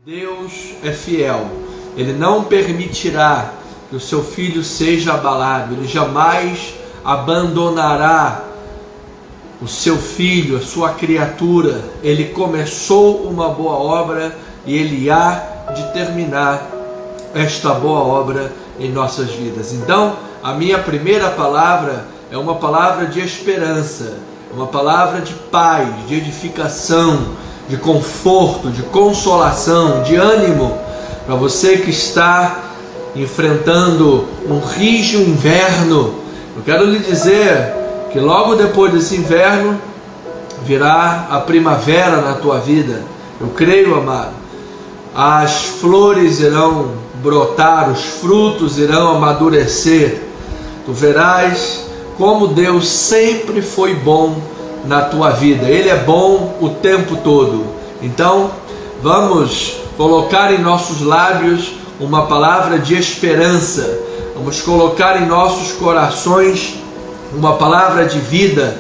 Deus é fiel, Ele não permitirá que o seu filho seja abalado, Ele jamais abandonará o seu filho, a sua criatura. Ele começou uma boa obra e Ele há de terminar esta boa obra em nossas vidas. Então, a minha primeira palavra é uma palavra de esperança, uma palavra de paz, de edificação, de conforto, de consolação, de ânimo para você que está enfrentando um rígido inverno. Eu quero lhe dizer que logo depois desse inverno virá a primavera na tua vida. Eu creio, amado. As flores irão brotar, os frutos irão amadurecer. Tu verás como Deus sempre foi bom na tua vida. Ele é bom o tempo todo. Então, vamos colocar em nossos lábios uma palavra de esperança. Vamos colocar em nossos corações uma palavra de vida,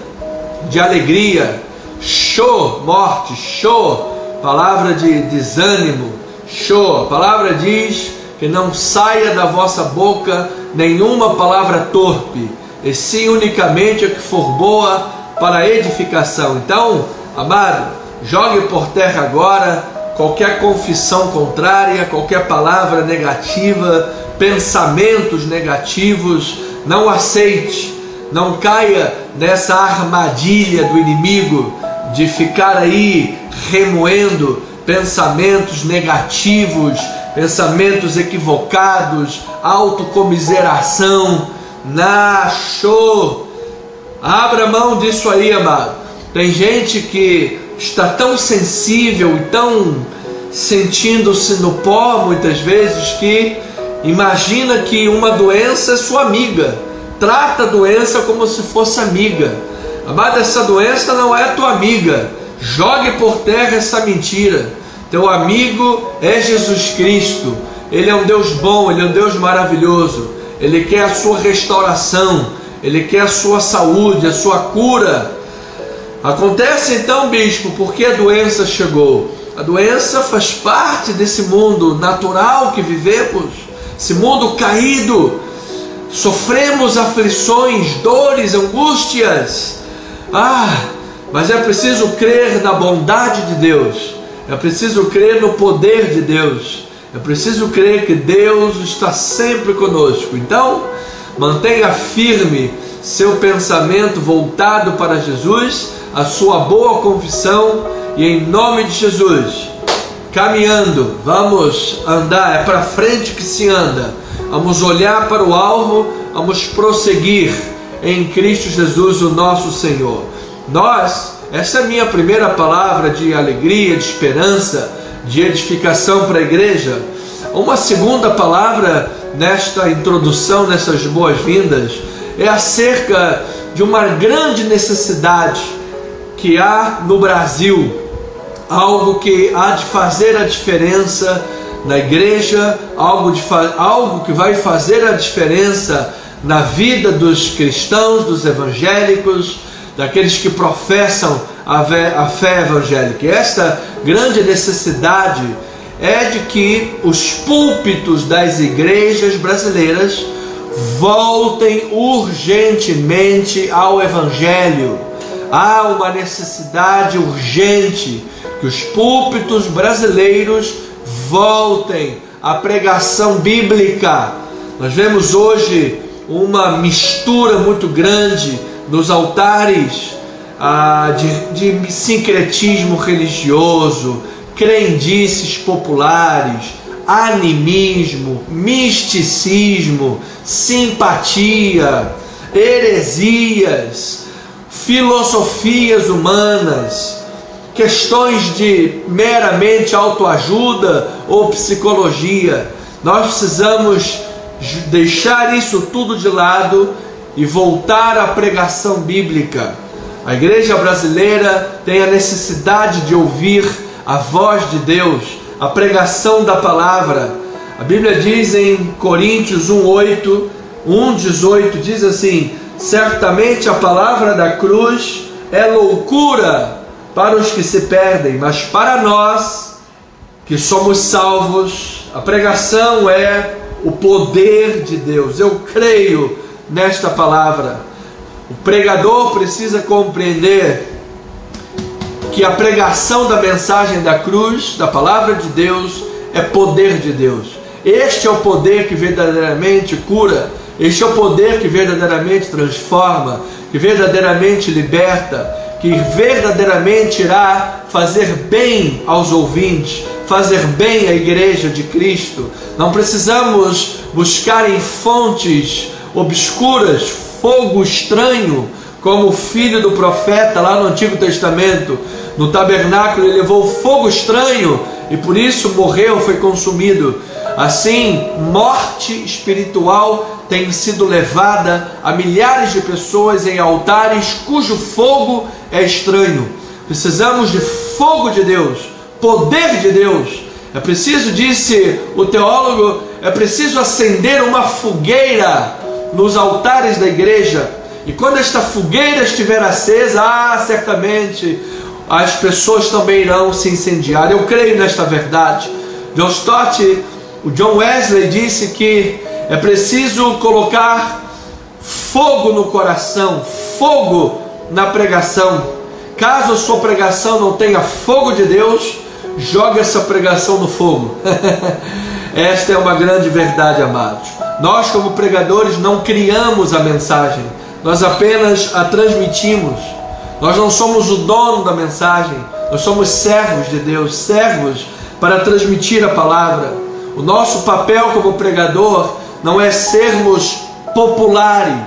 de alegria. Show, morte, show, palavra de desânimo, show. A palavra diz que não saia da vossa boca nenhuma palavra torpe, e sim unicamente a que for boa para a edificação. Então, amado, jogue por terra agora qualquer confissão contrária, qualquer palavra negativa, pensamentos negativos. Não aceite, não caia nessa armadilha do inimigo de ficar aí remoendo pensamentos negativos, pensamentos equivocados, autocomiseração. Show! Abra mão disso aí, amado. Tem gente que está tão sensível e tão sentindo-se no pó muitas vezes que imagina que uma doença é sua amiga. Trata a doença como se fosse amiga. Amado, essa doença não é tua amiga. Jogue por terra essa mentira. Teu amigo é Jesus Cristo. Ele é um Deus bom, Ele é um Deus maravilhoso. Ele quer a sua restauração, Ele quer a sua saúde, a sua cura. Acontece então, bispo, porque a doença chegou. A doença faz parte desse mundo natural que vivemos, esse mundo caído. Sofremos aflições, dores, angústias. Mas é preciso crer na bondade de Deus. É preciso crer no poder de Deus. É preciso crer que Deus está sempre conosco. Então, mantenha firme seu pensamento voltado para Jesus, a sua boa confissão, e em nome de Jesus, caminhando, vamos andar, é para frente que se anda, vamos olhar para o alvo, vamos prosseguir em Cristo Jesus, o nosso Senhor. Essa é a minha primeira palavra de alegria, de esperança, de edificação para a igreja. Uma segunda palavra nesta introdução, nessas boas-vindas, é acerca de uma grande necessidade que há no Brasil, algo que há de fazer a diferença na igreja, algo que vai fazer a diferença na vida dos cristãos, dos evangélicos, daqueles que professam a fé evangélica. E esta grande necessidade é de que os púlpitos das igrejas brasileiras voltem urgentemente ao Evangelho. Há uma necessidade urgente que os púlpitos brasileiros voltem à pregação bíblica. Nós vemos hoje uma mistura muito grande nos altares de sincretismo religioso, crendices populares, animismo, misticismo, simpatia, heresias, filosofias humanas, questões de meramente autoajuda ou psicologia. Nós precisamos deixar isso tudo de lado e voltar à pregação bíblica. A igreja brasileira tem a necessidade de ouvir a voz de Deus, a pregação da palavra. A Bíblia diz em Coríntios 1:18, diz assim: certamente a palavra da cruz é loucura para os que se perdem, mas para nós que somos salvos. A pregação é o poder de Deus. Eu creio nesta palavra. O pregador precisa compreender que a pregação da mensagem da cruz, da palavra de Deus, é poder de Deus. Este é o poder que verdadeiramente cura. Este é o poder que verdadeiramente transforma, que verdadeiramente liberta, que verdadeiramente irá fazer bem aos ouvintes, fazer bem à igreja de Cristo. Não precisamos buscar em fontes obscuras, fogo estranho, como o filho do profeta lá no Antigo Testamento. No tabernáculo ele levou fogo estranho e por isso morreu, foi consumido. Assim, morte espiritual tem sido levada a milhares de pessoas em altares cujo fogo é estranho. Precisamos de fogo de Deus, poder de Deus. É preciso, disse o teólogo, é preciso acender uma fogueira nos altares da igreja. E quando esta fogueira estiver acesa, certamente as pessoas também irão se incendiar. Eu creio nesta verdade. John Stott, o John Wesley disse que é preciso colocar fogo no coração, fogo na pregação. Caso a sua pregação não tenha fogo de Deus, jogue essa pregação no fogo. Esta é uma grande verdade, amados. Nós, como pregadores, não criamos a mensagem, nós apenas a transmitimos. Nós não somos o dono da mensagem, nós somos servos de Deus, servos para transmitir a palavra. O nosso papel como pregador não é sermos populares.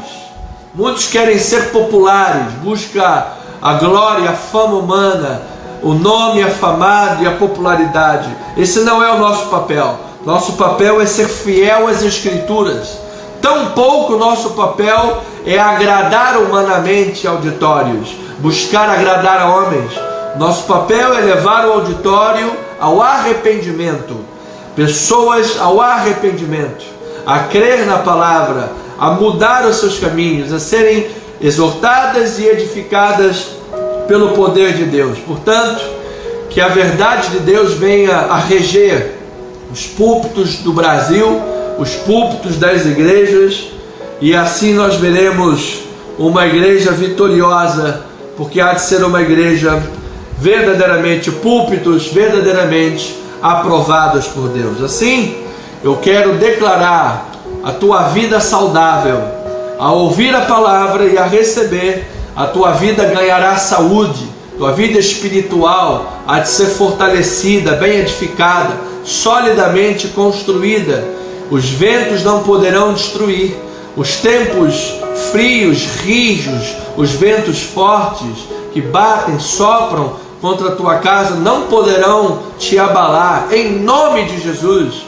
Muitos querem ser populares, busca a glória, a fama humana, o nome afamado e a popularidade. Esse não é o nosso papel. Nosso papel é ser fiel às Escrituras. Tampouco nosso papel é agradar humanamente auditórios, buscar agradar a homens. Nosso papel é levar o auditório ao arrependimento, pessoas ao arrependimento, a crer na palavra, a mudar os seus caminhos, a serem exortadas e edificadas pelo poder de Deus. Portanto, que a verdade de Deus venha a reger os púlpitos do Brasil, os púlpitos das igrejas, e assim nós veremos uma igreja vitoriosa, porque há de ser uma igreja verdadeiramente, púlpitos verdadeiramente aprovados por Deus. Assim, eu quero declarar a tua vida saudável. Ao ouvir a palavra e a receber, a tua vida ganhará saúde, tua vida espiritual há de ser fortalecida, bem edificada, solidamente construída. Os ventos não poderão destruir, os tempos frios, rijos, os ventos fortes que batem, sopram contra a tua casa não poderão te abalar, em nome de Jesus.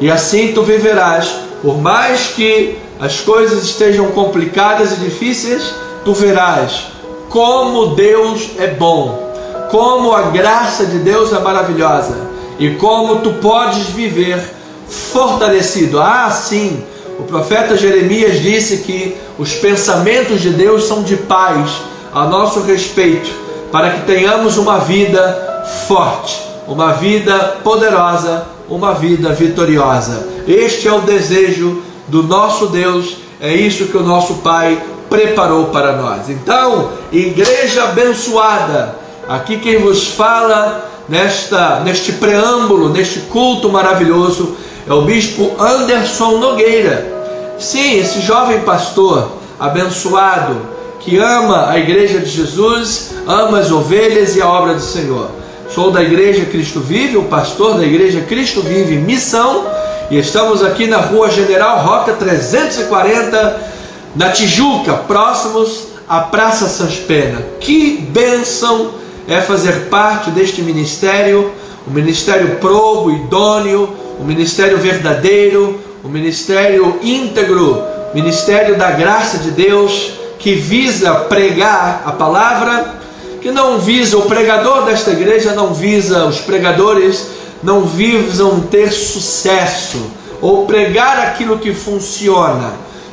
E assim tu viverás, por mais que as coisas estejam complicadas e difíceis, tu verás como Deus é bom, como a graça de Deus é maravilhosa e como tu podes viver fortalecido. Sim, o profeta Jeremias disse que os pensamentos de Deus são de paz a nosso respeito, para que tenhamos uma vida forte, uma vida poderosa, uma vida vitoriosa. Este é o desejo do nosso Deus, é isso que o nosso Pai preparou para nós. Então, igreja abençoada, aqui quem vos fala neste preâmbulo, neste culto maravilhoso, é o bispo Anderson Nogueira. Sim, esse jovem pastor abençoado, que ama a igreja de Jesus, ama as ovelhas e a obra do Senhor. Sou da igreja Cristo Vive, o pastor da igreja Cristo Vive Missão, e estamos aqui na rua General Roca 340, na Tijuca, próximos à Praça Sans Pena. Que bênção é fazer parte deste ministério, o ministério probo, idôneo, o ministério verdadeiro, o ministério íntegro, ministério da graça de Deus, que visa pregar a palavra, que não visa, o pregador desta igreja não visa, os pregadores não visam ter sucesso, ou pregar aquilo que funciona.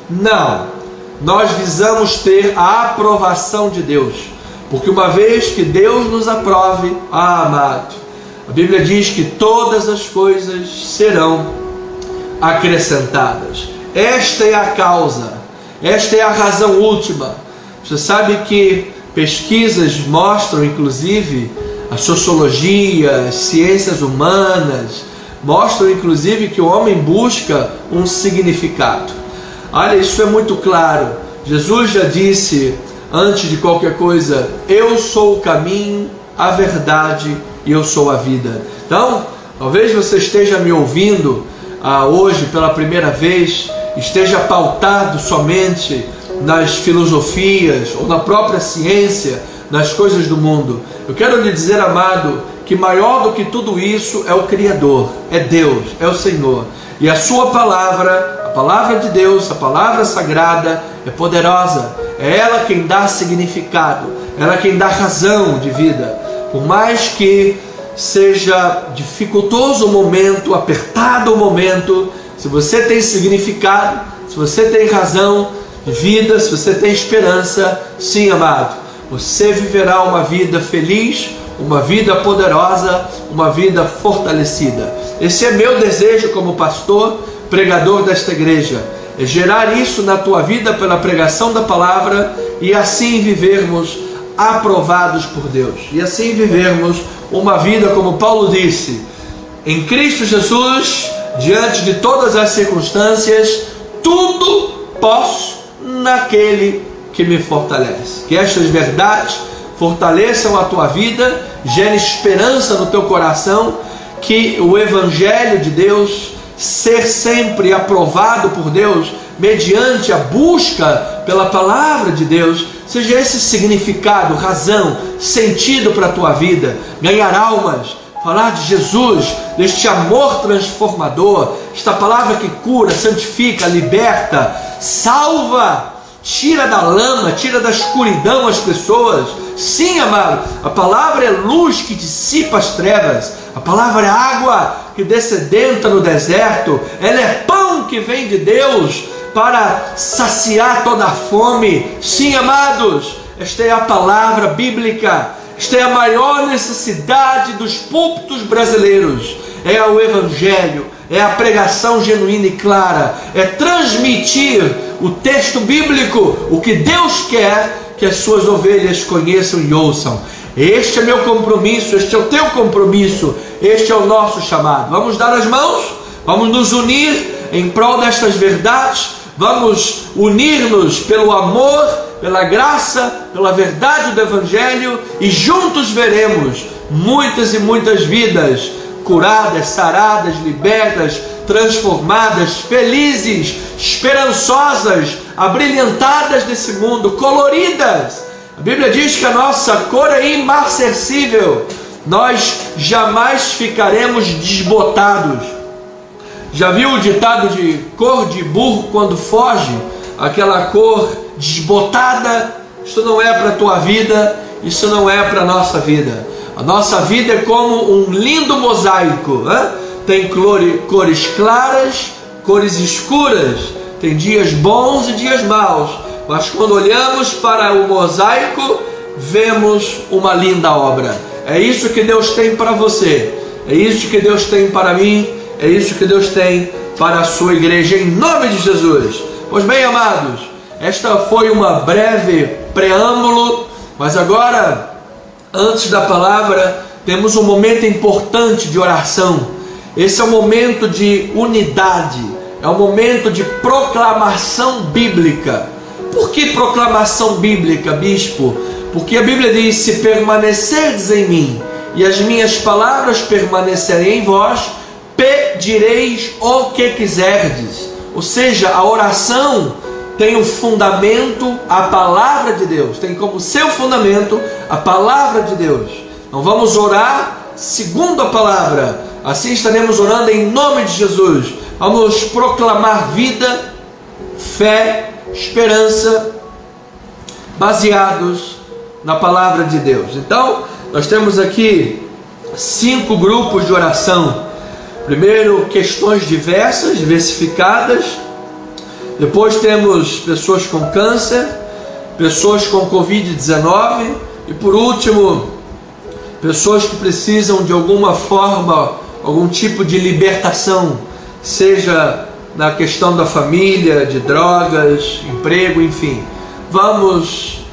Não, nós visamos ter a aprovação de Deus, porque uma vez que Deus nos aprove, amado, A Bíblia diz que todas as coisas serão acrescentadas. Esta é a causa, esta é a razão última. Você sabe que pesquisas mostram, inclusive, a sociologia, as ciências humanas, mostram inclusive que o homem busca um significado. Olha, isso é muito claro. Jesus já disse, antes de qualquer coisa, eu sou o caminho, a verdade e eu sou a vida. Então, talvez você esteja me ouvindo hoje pela primeira vez, esteja pautado somente nas filosofias ou na própria ciência, nas coisas do mundo. Eu quero lhe dizer, amado, que maior do que tudo isso é o Criador, é Deus, é o Senhor. E a sua palavra, a palavra de Deus, a palavra sagrada é poderosa. É ela quem dá significado, ela quem dá razão de vida. Por mais que seja dificultoso o momento, apertado o momento, se você tem significado, se você tem razão de vida, se você tem esperança, sim, amado, você viverá uma vida feliz, uma vida poderosa, uma vida fortalecida. Esse é meu desejo como pastor, pregador desta igreja, é gerar isso na tua vida pela pregação da palavra e assim vivermos aprovados por Deus, e assim vivermos uma vida, como Paulo disse, em Cristo Jesus, diante de todas as circunstâncias, tudo posso naquele que me fortalece. Que estas verdades fortaleçam a tua vida, gere esperança no teu coração, que o Evangelho de Deus, ser sempre aprovado por Deus, mediante a busca pela palavra de Deus, seja esse significado, razão, sentido para a tua vida. Ganhar almas, falar de Jesus, deste amor transformador, esta palavra que cura, santifica, liberta, salva, tira da lama, tira da escuridão as pessoas. Sim, amado, a palavra é luz que dissipa as trevas, a palavra é água que descedenta no deserto, ela é pão que vem de Deus para saciar toda a fome. Sim, amados, esta é a palavra bíblica, esta é a maior necessidade dos púlpitos brasileiros, é o Evangelho, é a pregação genuína e clara, é transmitir o texto bíblico, o que Deus quer que as suas ovelhas conheçam e ouçam. Este é meu compromisso, este é o teu compromisso, este é o nosso chamado. Vamos dar as mãos, vamos nos unir em prol destas verdades, vamos unir-nos pelo amor, pela graça, pela verdade do Evangelho, e juntos veremos muitas e muitas vidas curadas, saradas, libertas, transformadas, felizes, esperançosas, abrilhantadas desse mundo, coloridas. A Bíblia diz que a nossa cor é imarcessível, nós jamais ficaremos desbotados. Já viu o ditado de cor de burro quando foge? Aquela cor desbotada. Isso não é para a tua vida, isso não é para a nossa vida. A nossa vida é como um lindo mosaico, hein? Tem cores claras, cores escuras, tem dias bons e dias maus, mas quando olhamos para o mosaico, vemos uma linda obra. É isso que Deus tem para você, é isso que Deus tem para mim, é isso que Deus tem para a sua igreja, em nome de Jesus. Pois bem, amados, esta foi uma breve preâmbulo, mas agora, antes da palavra, temos um momento importante de oração. Esse é um momento de unidade, é um momento de proclamação bíblica. Por que proclamação bíblica, bispo? Porque a Bíblia diz: se permanecerdes em mim e as minhas palavras permanecerem em vós, pedireis o que quiserdes. Ou seja, a oração tem o fundamento, a palavra de Deus, tem como seu fundamento a palavra de Deus. Então vamos orar segundo a palavra, assim estaremos orando em nome de Jesus. Vamos proclamar vida, fé, esperança, baseados na palavra de Deus. Então, nós temos aqui 5 grupos de oração. Primeiro, questões diversas, diversificadas. Depois temos pessoas com câncer, pessoas com Covid-19. E por último, pessoas que precisam de alguma forma, algum tipo de libertação, seja na questão da família, de drogas, emprego, enfim. Vamos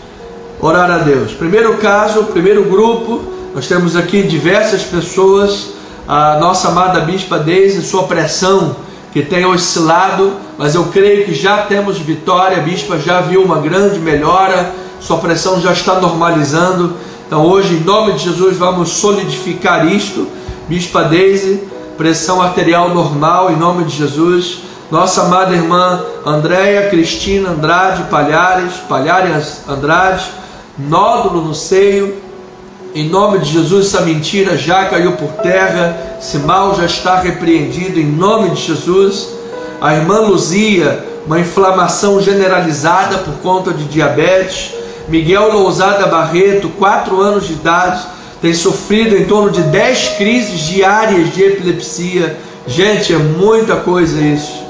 orar a Deus. Primeiro caso, primeiro grupo, nós temos aqui diversas pessoas. A nossa amada Bispa Deise, sua pressão que tem oscilado, mas eu creio que já temos vitória. A Bispa já viu uma grande melhora, sua pressão já está normalizando. Então hoje, em nome de Jesus, vamos solidificar isto. Bispa Deise, pressão arterial normal, em nome de Jesus. Nossa amada irmã Andréia Cristina Andrade Palhares Andrade, nódulo no seio. Em nome de Jesus, essa mentira já caiu por terra, esse mal já está repreendido, em nome de Jesus. A irmã Luzia, uma inflamação generalizada por conta de diabetes. Miguel Lousada Barreto, 4 anos de idade, tem sofrido em torno de 10 crises diárias de epilepsia. Gente, é muita coisa isso.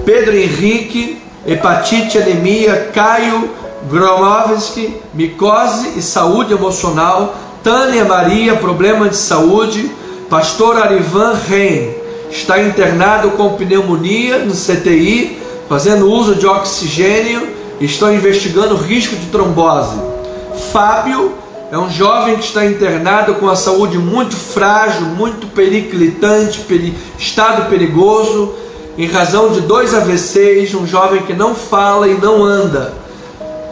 Pedro Henrique, hepatite, anemia. Caio Gromovski, micose e saúde emocional. Tânia Maria, problema de saúde. Pastor Arivan Reim, está internado com pneumonia no CTI, fazendo uso de oxigênio, estão investigando risco de trombose. Fábio é um jovem que está internado com a saúde muito frágil, muito periclitante, estado perigoso, em razão de 2 AVCs, um jovem que não fala e não anda.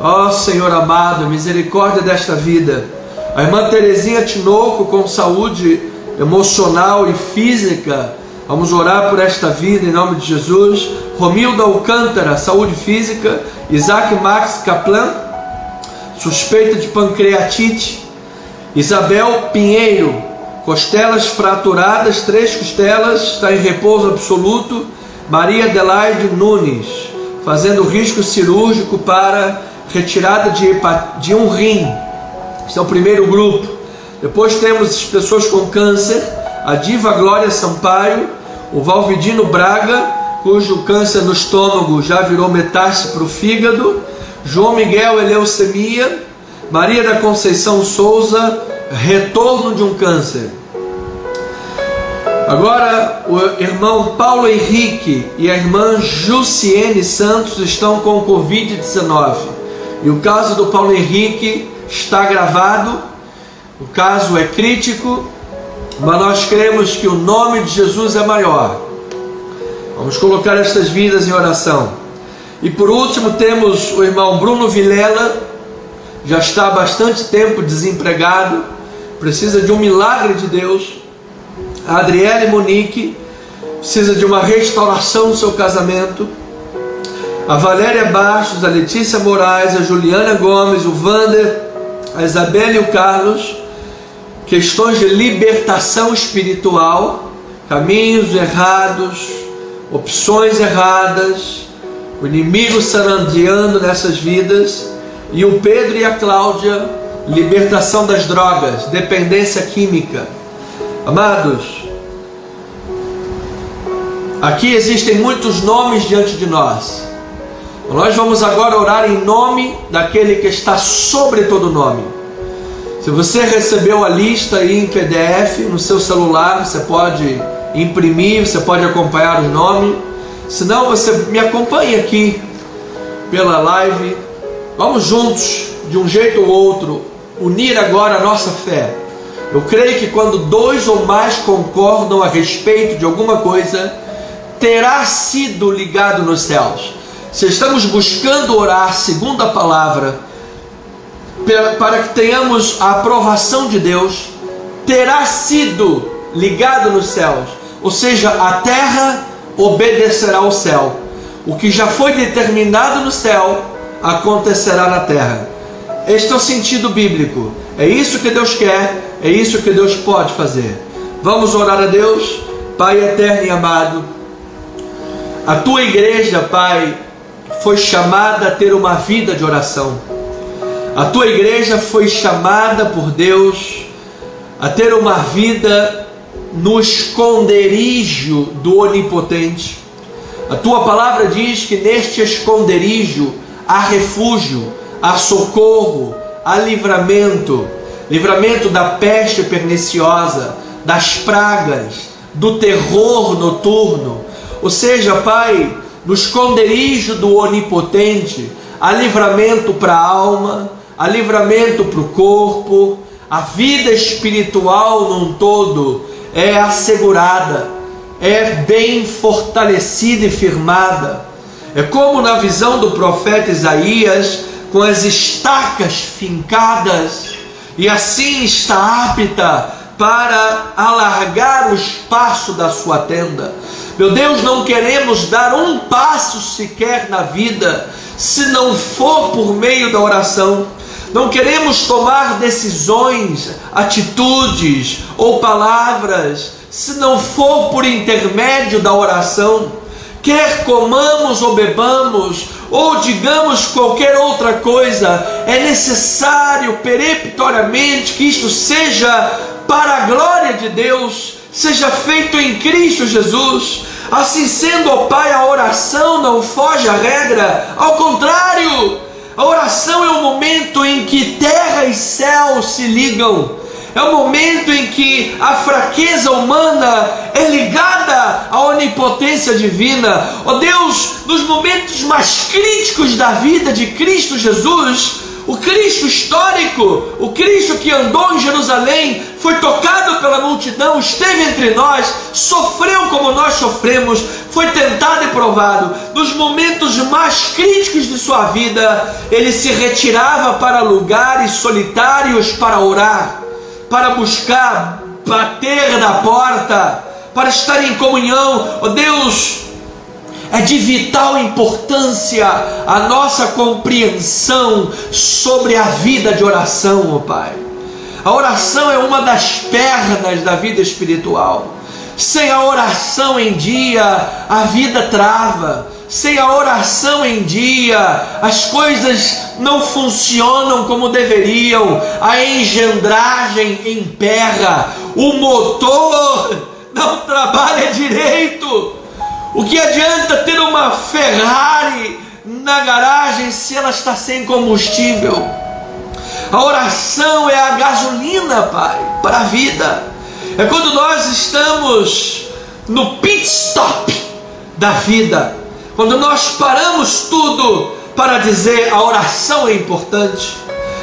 Ó Senhor amado, misericórdia desta vida. A irmã Terezinha Tinoco, com saúde emocional e física, vamos orar por esta vida em nome de Jesus. Romildo Alcântara, saúde física. Isaac Max Kaplan, suspeita de pancreatite. Isabel Pinheiro, costelas fraturadas, 3 costelas, está em repouso absoluto. Maria Adelaide Nunes, fazendo risco cirúrgico para retirada de um rim. Esse é o primeiro grupo. Depois temos as pessoas com câncer. A Diva Glória Sampaio, o Valvidino Braga, cujo câncer no estômago já virou metástase para o fígado. João Miguel, leucemia. Maria da Conceição Souza, retorno de um câncer. Agora o irmão Paulo Henrique e a irmã Jussiene Santos estão com Covid-19. E o caso do Paulo Henrique está gravado, o caso é crítico, mas nós cremos que o nome de Jesus é maior. Vamos colocar estas vidas em oração. E por último temos o irmão Bruno Vilela, já está há bastante tempo desempregado, precisa de um milagre de Deus. A Adriele Monique precisa de uma restauração no seu casamento. A Valéria Bastos, a Letícia Moraes, a Juliana Gomes, o Vander, a Isabela e o Carlos, questões de libertação espiritual, caminhos errados, opções erradas, o inimigo sarandeando nessas vidas. E o Pedro e a Cláudia, libertação das drogas, dependência química. Amados, aqui existem muitos nomes diante de nós. Nós vamos agora orar em nome daquele que está sobre todo nome. Se você recebeu a lista aí em PDF no seu celular, você pode imprimir, você pode acompanhar os nomes. Se não, você me acompanha aqui pela live. Vamos juntos, de um jeito ou outro, unir agora a nossa fé. Eu creio que quando 2 ou mais concordam a respeito de alguma coisa, terá sido ligado nos céus. Se estamos buscando orar segundo a palavra, para que tenhamos a aprovação de Deus, terá sido ligado nos céus. Ou seja, a terra obedecerá ao céu. O que já foi determinado no céu, acontecerá na terra. Este é o sentido bíblico. É isso que Deus quer, é isso que Deus pode fazer. Vamos orar a Deus. Pai eterno e amado, a tua igreja, Pai, foi chamada a ter uma vida de oração. A tua igreja foi chamada por Deus a ter uma vida no esconderijo do Onipotente. A tua palavra diz que neste esconderijo há refúgio, há socorro, há livramento. livramento da peste perniciosa, das pragas, do terror noturno. Ou seja, Pai, no esconderijo do Onipotente, há livramento para a alma, há livramento para o corpo, a vida espiritual num todo é assegurada, é bem fortalecida e firmada. É como na visão do profeta Isaías, com as estacas fincadas, e assim está apta para alargar o espaço da sua tenda. Meu Deus, não queremos dar um passo sequer na vida se não for por meio da oração. Não queremos tomar decisões, atitudes ou palavras se não for por intermédio da oração. Quer comamos ou bebamos, ou digamos qualquer outra coisa, é necessário peremptoriamente que isto seja para a glória de Deus, seja feito em Cristo Jesus. Assim sendo, ó Pai, a oração não foge à regra, ao contrário, a oração é o momento em que terra e céu se ligam. É o momento em que a fraqueza humana é ligada à onipotência divina. Ó Deus, nos momentos mais críticos da vida de Cristo Jesus, o Cristo histórico, o Cristo que andou em Jerusalém, foi tocado pela multidão, esteve entre nós, sofreu como nós sofremos, foi tentado e provado. Nos momentos mais críticos de sua vida, ele se retirava para lugares solitários para orar, para buscar, bater na porta, para estar em comunhão. Ó Deus, é de vital importância a nossa compreensão sobre a vida de oração, ó Pai. A oração é uma das pernas da vida espiritual. Sem a oração em dia, a vida trava. Sem a oração em dia, as coisas não funcionam como deveriam. A engendragem emperra, o motor não trabalha direito. O que adianta ter uma Ferrari na garagem se ela está sem combustível? A oração é a gasolina, Pai, para a vida. É quando nós estamos no pit stop da vida, quando nós paramos tudo para dizer a oração é importante,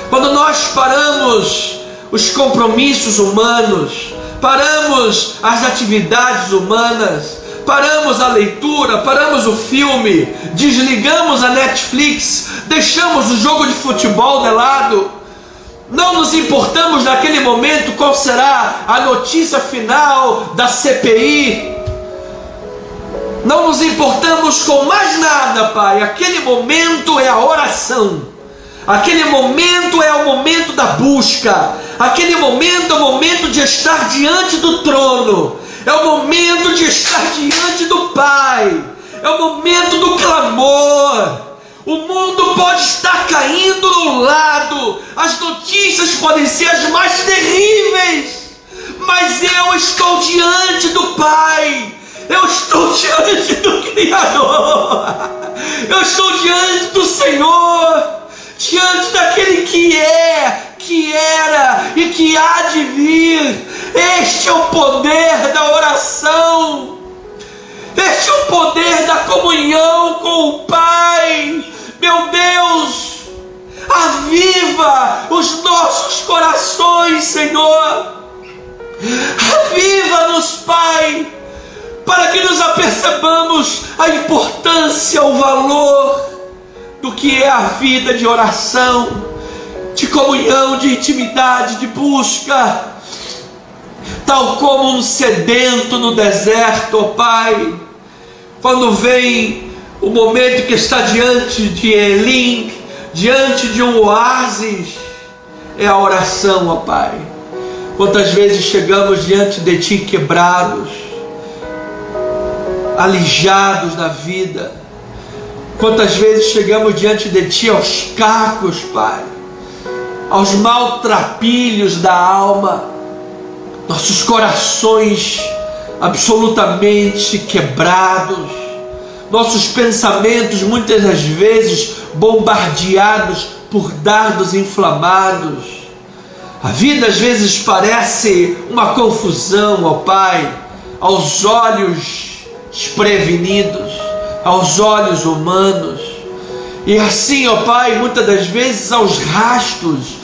quando nós paramos os compromissos humanos, paramos as atividades humanas, paramos a leitura, paramos o filme, desligamos a Netflix, deixamos o jogo de futebol de lado, não nos importamos naquele momento qual será a notícia final da CPI, não nos importamos com mais nada, Pai. Aquele momento é a oração, aquele momento é o momento da busca, aquele momento é o momento de estar diante do trono, é o momento de estar diante do Pai, é o momento do clamor. O mundo pode estar caindo no lado, as notícias podem ser as mais terríveis, mas eu estou diante do Pai, eu estou diante do Criador, eu estou diante do Senhor, diante daquele que é, que era e que há de vir. Este é o poder da oração, este é o poder da comunhão com o Pai. Meu Deus, aviva os nossos corações, Senhor, aviva-nos, Pai, para que nos apercebamos a importância, o valor do que é a vida de oração, de comunhão, de intimidade, de busca, tal como um sedento no deserto, ó Pai, quando vem o momento que está diante de Elim, diante de um oásis, é a oração, ó Pai. Quantas vezes chegamos diante de Ti quebrados, alijados da vida, quantas vezes chegamos diante de Ti aos cacos, Pai, aos maltrapilhos da alma, nossos corações absolutamente quebrados, nossos pensamentos muitas das vezes bombardeados por dardos inflamados. A vida às vezes parece uma confusão, ó Pai, aos olhos desprevenidos, aos olhos humanos. E assim, ó Pai, muitas das vezes aos rastos,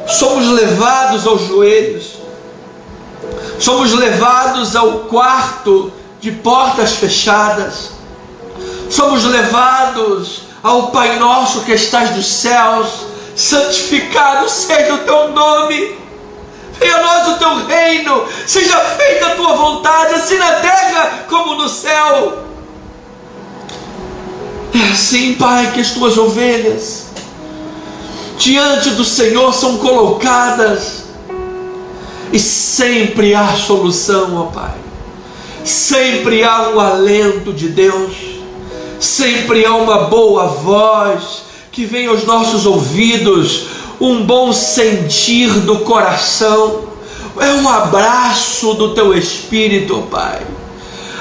somos levados aos joelhos, somos levados ao quarto de portas fechadas, somos levados ao Pai Nosso que estás nos céus, santificado seja o teu nome, venha a nós o teu reino, seja feita a tua vontade, assim na terra como no céu. É assim, Pai, que as tuas ovelhas diante do Senhor são colocadas, e sempre há solução, ó Pai, sempre há um alento de Deus, sempre há uma boa voz que vem aos nossos ouvidos, um bom sentir do coração, é um abraço do teu Espírito, ó Pai.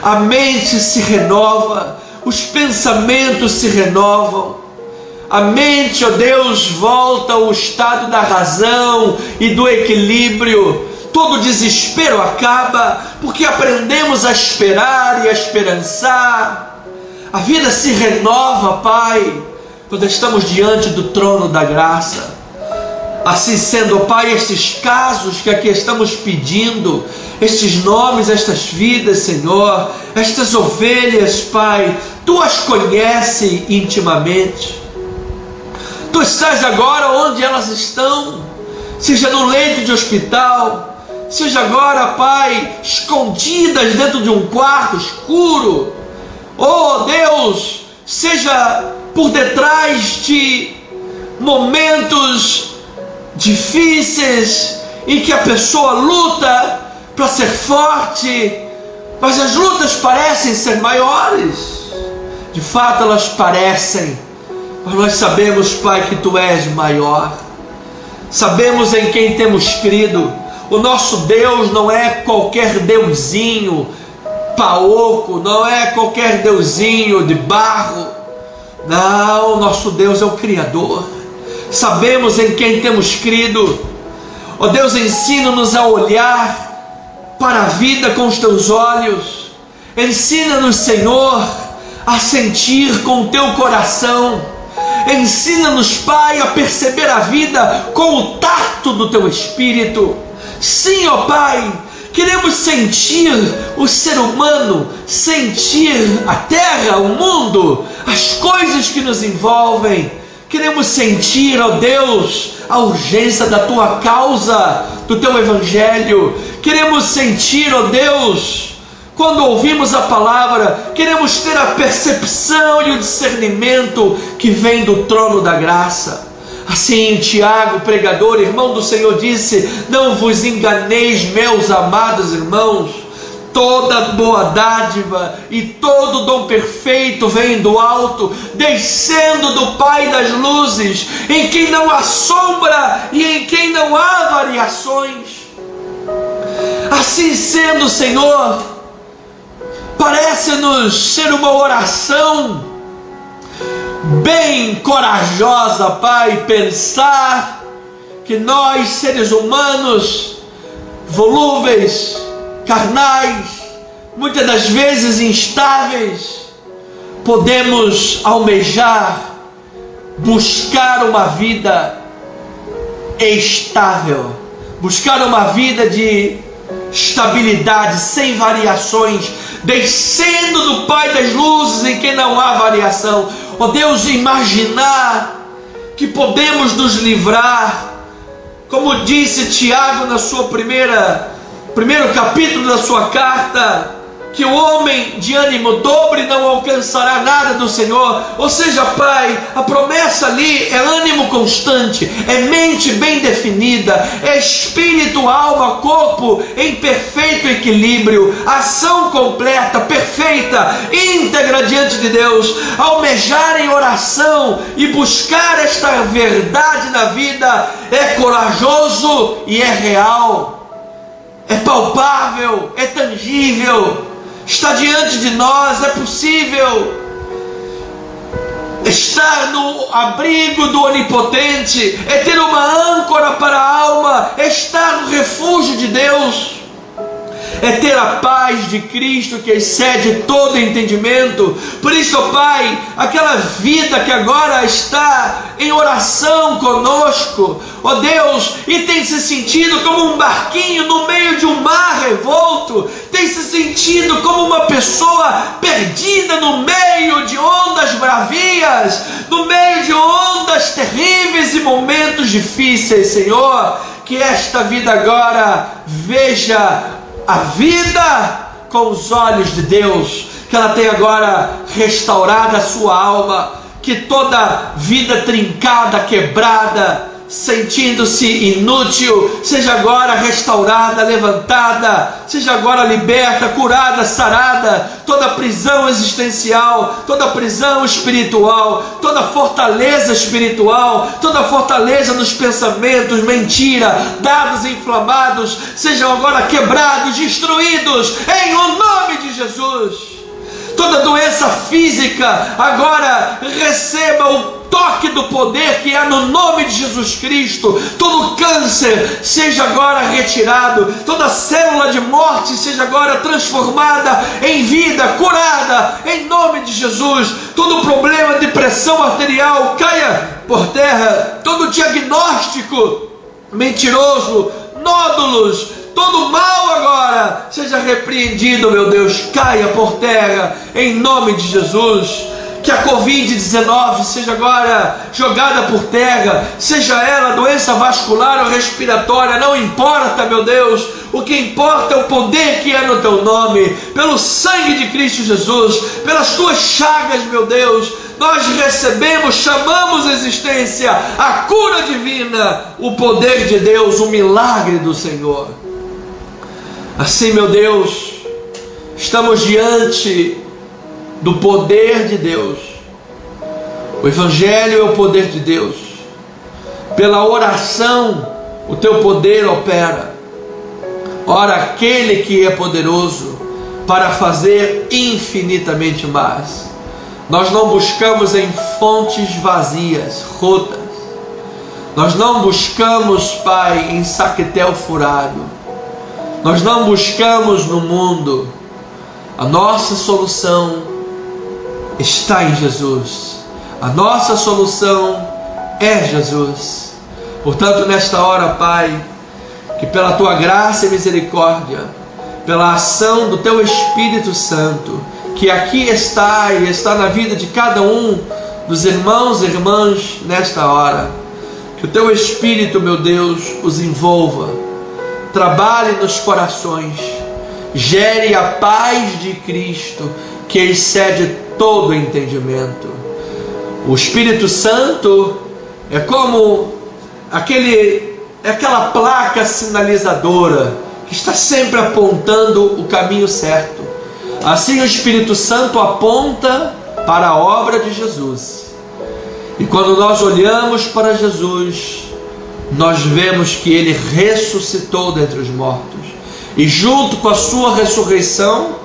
A mente se renova, os pensamentos se renovam, a mente, ó Deus, volta ao estado da razão e do equilíbrio. Todo desespero acaba, porque aprendemos a esperar e a esperançar. A vida se renova, Pai, quando estamos diante do trono da graça. Assim sendo, ó Pai, estes casos que aqui estamos pedindo, estes nomes, estas vidas, Senhor, estas ovelhas, Pai, Tu as conheces intimamente. Tu estás agora onde elas estão, seja no leito de hospital, seja agora, Pai, escondidas dentro de um quarto escuro, oh Deus, seja por detrás de momentos difíceis em que a pessoa luta para ser forte, mas as lutas parecem ser maiores. De fato elas parecem, mas nós sabemos, Pai, que Tu és maior. Sabemos em quem temos crido. O nosso Deus não é qualquer deusinho paoco, não é qualquer deusinho de barro. Não, o nosso Deus é o Criador. Sabemos em quem temos crido. Ó Deus, ensina-nos a olhar para a vida com os Teus olhos. Ensina-nos, Senhor, a sentir com o Teu coração. Ensina-nos, Pai, a perceber a vida com o tato do Teu Espírito. Sim, ó Pai, queremos sentir o ser humano, sentir a terra, o mundo, as coisas que nos envolvem. Queremos sentir, ó Deus, a urgência da Tua causa, do Teu Evangelho. Queremos sentir, ó Deus, quando ouvimos a palavra, queremos ter a percepção e o discernimento que vem do trono da graça. Assim, Tiago, pregador, irmão do Senhor, disse: não vos enganeis, meus amados irmãos, toda boa dádiva e todo dom perfeito vem do alto, descendo do Pai das luzes, em quem não há sombra e em quem não há variações. Assim sendo, Senhor, parece-nos ser uma oração bem corajosa, Pai, pensar que nós, seres humanos, volúveis, carnais, muitas das vezes instáveis, podemos almejar, buscar uma vida estável, buscar uma vida de estabilidade, sem variações, descendo do Pai das luzes em que não há variação. Ó Deus, imaginar que podemos nos livrar, como disse Tiago na sua primeiro capítulo da sua carta, que o homem de ânimo dobre não alcançará nada do Senhor. Ou seja, Pai, a promessa ali é ânimo constante, é mente bem definida, é espírito, alma, corpo em perfeito equilíbrio, ação completa, perfeita, íntegra diante de Deus. Almejar em oração e buscar esta verdade na vida é corajoso e é real, é palpável, é tangível, está diante de nós, é possível. Estar no abrigo do Onipotente é ter uma âncora para a alma, é estar no refúgio de Deus, é ter a paz de Cristo que excede todo entendimento. Por isso, ó Pai, aquela vida que agora está em oração conosco, ó Deus, e tem se sentido como um barquinho no meio de um mar revolto, tem se sentido como uma pessoa perdida no meio de ondas bravias, no meio de ondas terríveis e momentos difíceis, Senhor, que esta vida agora veja a vida com os olhos de Deus, que ela tenha agora restaurado a sua alma, que toda vida trincada, quebrada, sentindo-se inútil, seja agora restaurada, levantada, seja agora liberta, curada, sarada, toda prisão existencial, toda prisão espiritual, toda fortaleza espiritual, toda fortaleza nos pensamentos, mentira, dados inflamados, sejam agora quebrados, destruídos, em o nome de Jesus. Toda doença física agora receba o toque do poder que há no nome de Jesus Cristo. Todo câncer seja agora retirado, toda célula de morte seja agora transformada em vida, curada em nome de Jesus. Todo problema de pressão arterial caia por terra, todo diagnóstico mentiroso, nódulos, todo mal agora seja repreendido, meu Deus, caia por terra em nome de Jesus. Que a Covid-19 seja agora jogada por terra, seja ela doença vascular ou respiratória, não importa, meu Deus, o que importa é o poder que é no teu nome, pelo sangue de Cristo Jesus, pelas tuas chagas, meu Deus, nós recebemos, chamamos a existência, a cura divina, o poder de Deus, o milagre do Senhor. Assim, meu Deus, estamos diante do poder de Deus. O Evangelho é o poder de Deus. Pela oração o teu poder opera. Ora, aquele que é poderoso para fazer infinitamente mais. Nós não buscamos em fontes vazias, rotas. Nós não buscamos, Pai, em saquetel furado. Nós não buscamos no mundo. A nossa solução está em Jesus. A nossa solução é Jesus. Portanto, nesta hora, Pai, que pela Tua graça e misericórdia, pela ação do Teu Espírito Santo, que aqui está e está na vida de cada um dos irmãos e irmãs nesta hora, que o Teu Espírito, meu Deus, os envolva, trabalhe nos corações, gere a paz de Cristo, que excede todo entendimento. O Espírito Santo é como aquela placa sinalizadora que está sempre apontando o caminho certo. Assim o Espírito Santo aponta para a obra de Jesus. E quando nós olhamos para Jesus, nós vemos que Ele ressuscitou dentre os mortos. E junto com a sua ressurreição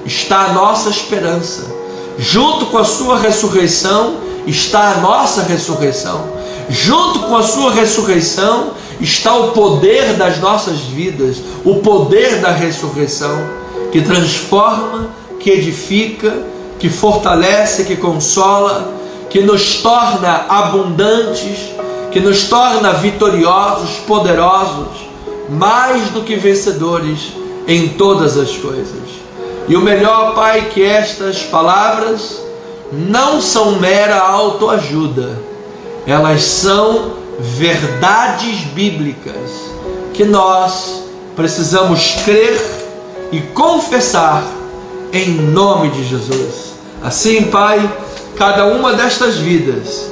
está a nossa esperança. Junto com a sua ressurreição está a nossa ressurreição. Junto com a sua ressurreição está o poder das nossas vidas, o poder da ressurreição, que transforma, que edifica, que fortalece, que consola, que nos torna abundantes, que nos torna vitoriosos, poderosos, mais do que vencedores em todas as coisas. E o melhor, Pai, que estas palavras não são mera autoajuda, elas são verdades bíblicas que nós precisamos crer e confessar em nome de Jesus. Assim, Pai, cada uma destas vidas,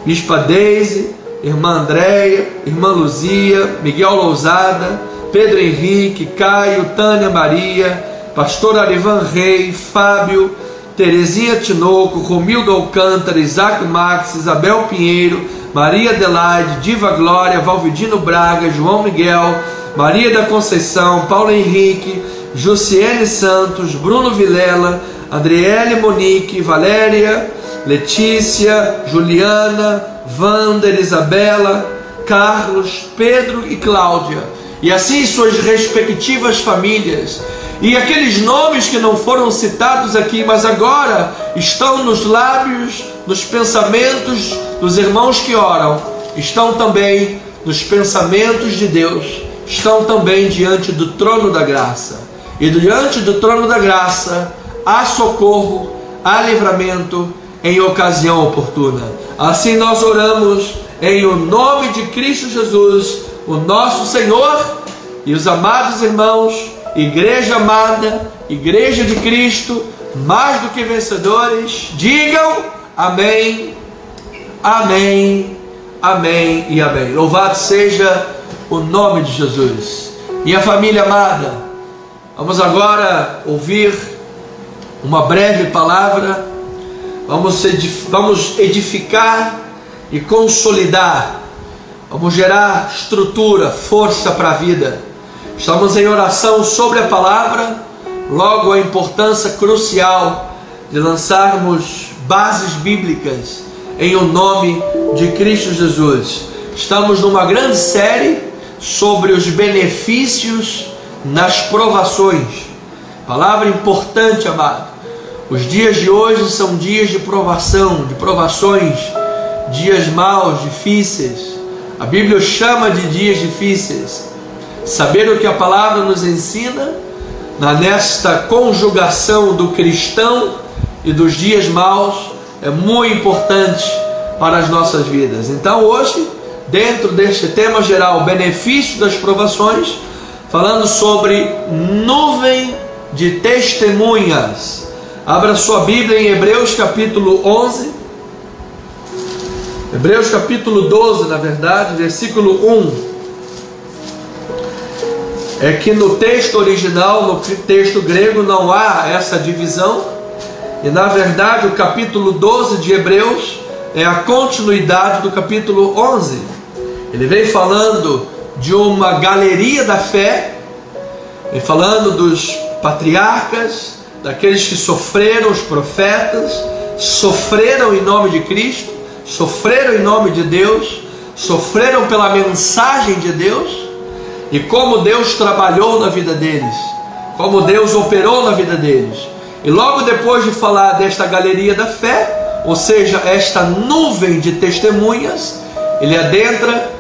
Bispa Deise, Irmã Andréia, Irmã Luzia, Miguel Lousada, Pedro Henrique, Caio, Tânia Maria, Pastor Arivan Rei, Fábio, Terezinha Tinoco, Romildo Alcântara, Isaac Max, Isabel Pinheiro, Maria Adelaide, Diva Glória, Valvidino Braga, João Miguel, Maria da Conceição, Paulo Henrique, Jussiene Santos, Bruno Vilela, Adriele Monique, Valéria, Letícia, Juliana, Wander, Isabela, Carlos, Pedro e Cláudia, e assim suas respectivas famílias, e aqueles nomes que não foram citados aqui, mas agora estão nos lábios, nos pensamentos dos irmãos que oram, estão também nos pensamentos de Deus, estão também diante do trono da graça. E diante do trono da graça há socorro, há livramento em ocasião oportuna. Assim nós oramos em o nome de Cristo Jesus, o nosso Senhor, e os amados irmãos, igreja amada, igreja de Cristo, mais do que vencedores, digam amém, amém, amém e amém. Louvado seja o nome de Jesus. Minha família amada, vamos agora ouvir uma breve palavra. Vamos edificar e consolidar, vamos gerar estrutura, força para a vida. Estamos em oração sobre a palavra, logo a importância crucial de lançarmos bases bíblicas em o nome de Cristo Jesus. Estamos numa grande série sobre os benefícios nas provações. Palavra importante, amado. Os dias de hoje são dias de provação, de provações, dias maus, difíceis. A Bíblia chama de dias difíceis. Saber o que a palavra nos ensina, nesta conjugação do cristão e dos dias maus, é muito importante para as nossas vidas. Então hoje, dentro deste tema geral, benefício das provações, falando sobre nuvem de testemunhas. Abra sua Bíblia em Hebreus capítulo 11, Hebreus capítulo 12, na verdade, versículo 1. É que no texto original, no texto grego, não há essa divisão, e na verdade o capítulo 12 de Hebreus é a continuidade do capítulo 11. Ele vem falando de uma galeria da fé, vem falando dos patriarcas, daqueles que sofreram, os profetas, sofreram em nome de Cristo, sofreram em nome de Deus, sofreram pela mensagem de Deus, e como Deus trabalhou na vida deles, como Deus operou na vida deles. E logo depois de falar desta galeria da fé, ou seja, esta nuvem de testemunhas, ele adentra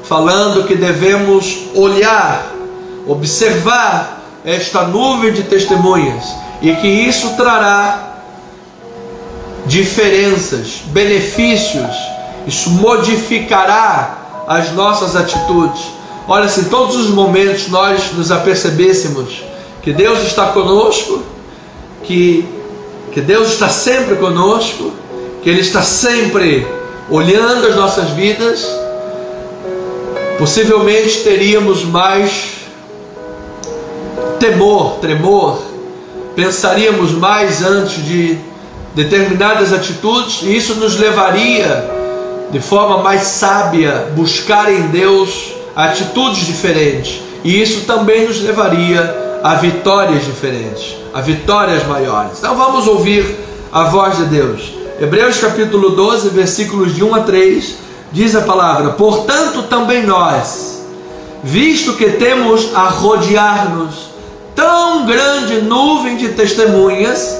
falando que devemos olhar, observar esta nuvem de testemunhas, e que isso trará diferenças, benefícios, isso modificará as nossas atitudes. Olha, se em todos os momentos nós nos apercebêssemos que Deus está conosco, que Deus está sempre conosco, que Ele está sempre olhando as nossas vidas, possivelmente teríamos mais tremor, pensaríamos mais antes de determinadas atitudes, e isso nos levaria de forma mais sábia buscar em Deus atitudes diferentes, e isso também nos levaria a vitórias diferentes, a vitórias maiores. Então vamos ouvir a voz de Deus. Hebreus capítulo 12, versículos de 1 a 3, diz a palavra: portanto também nós, visto que temos a rodear-nos tão grande nuvem de testemunhas,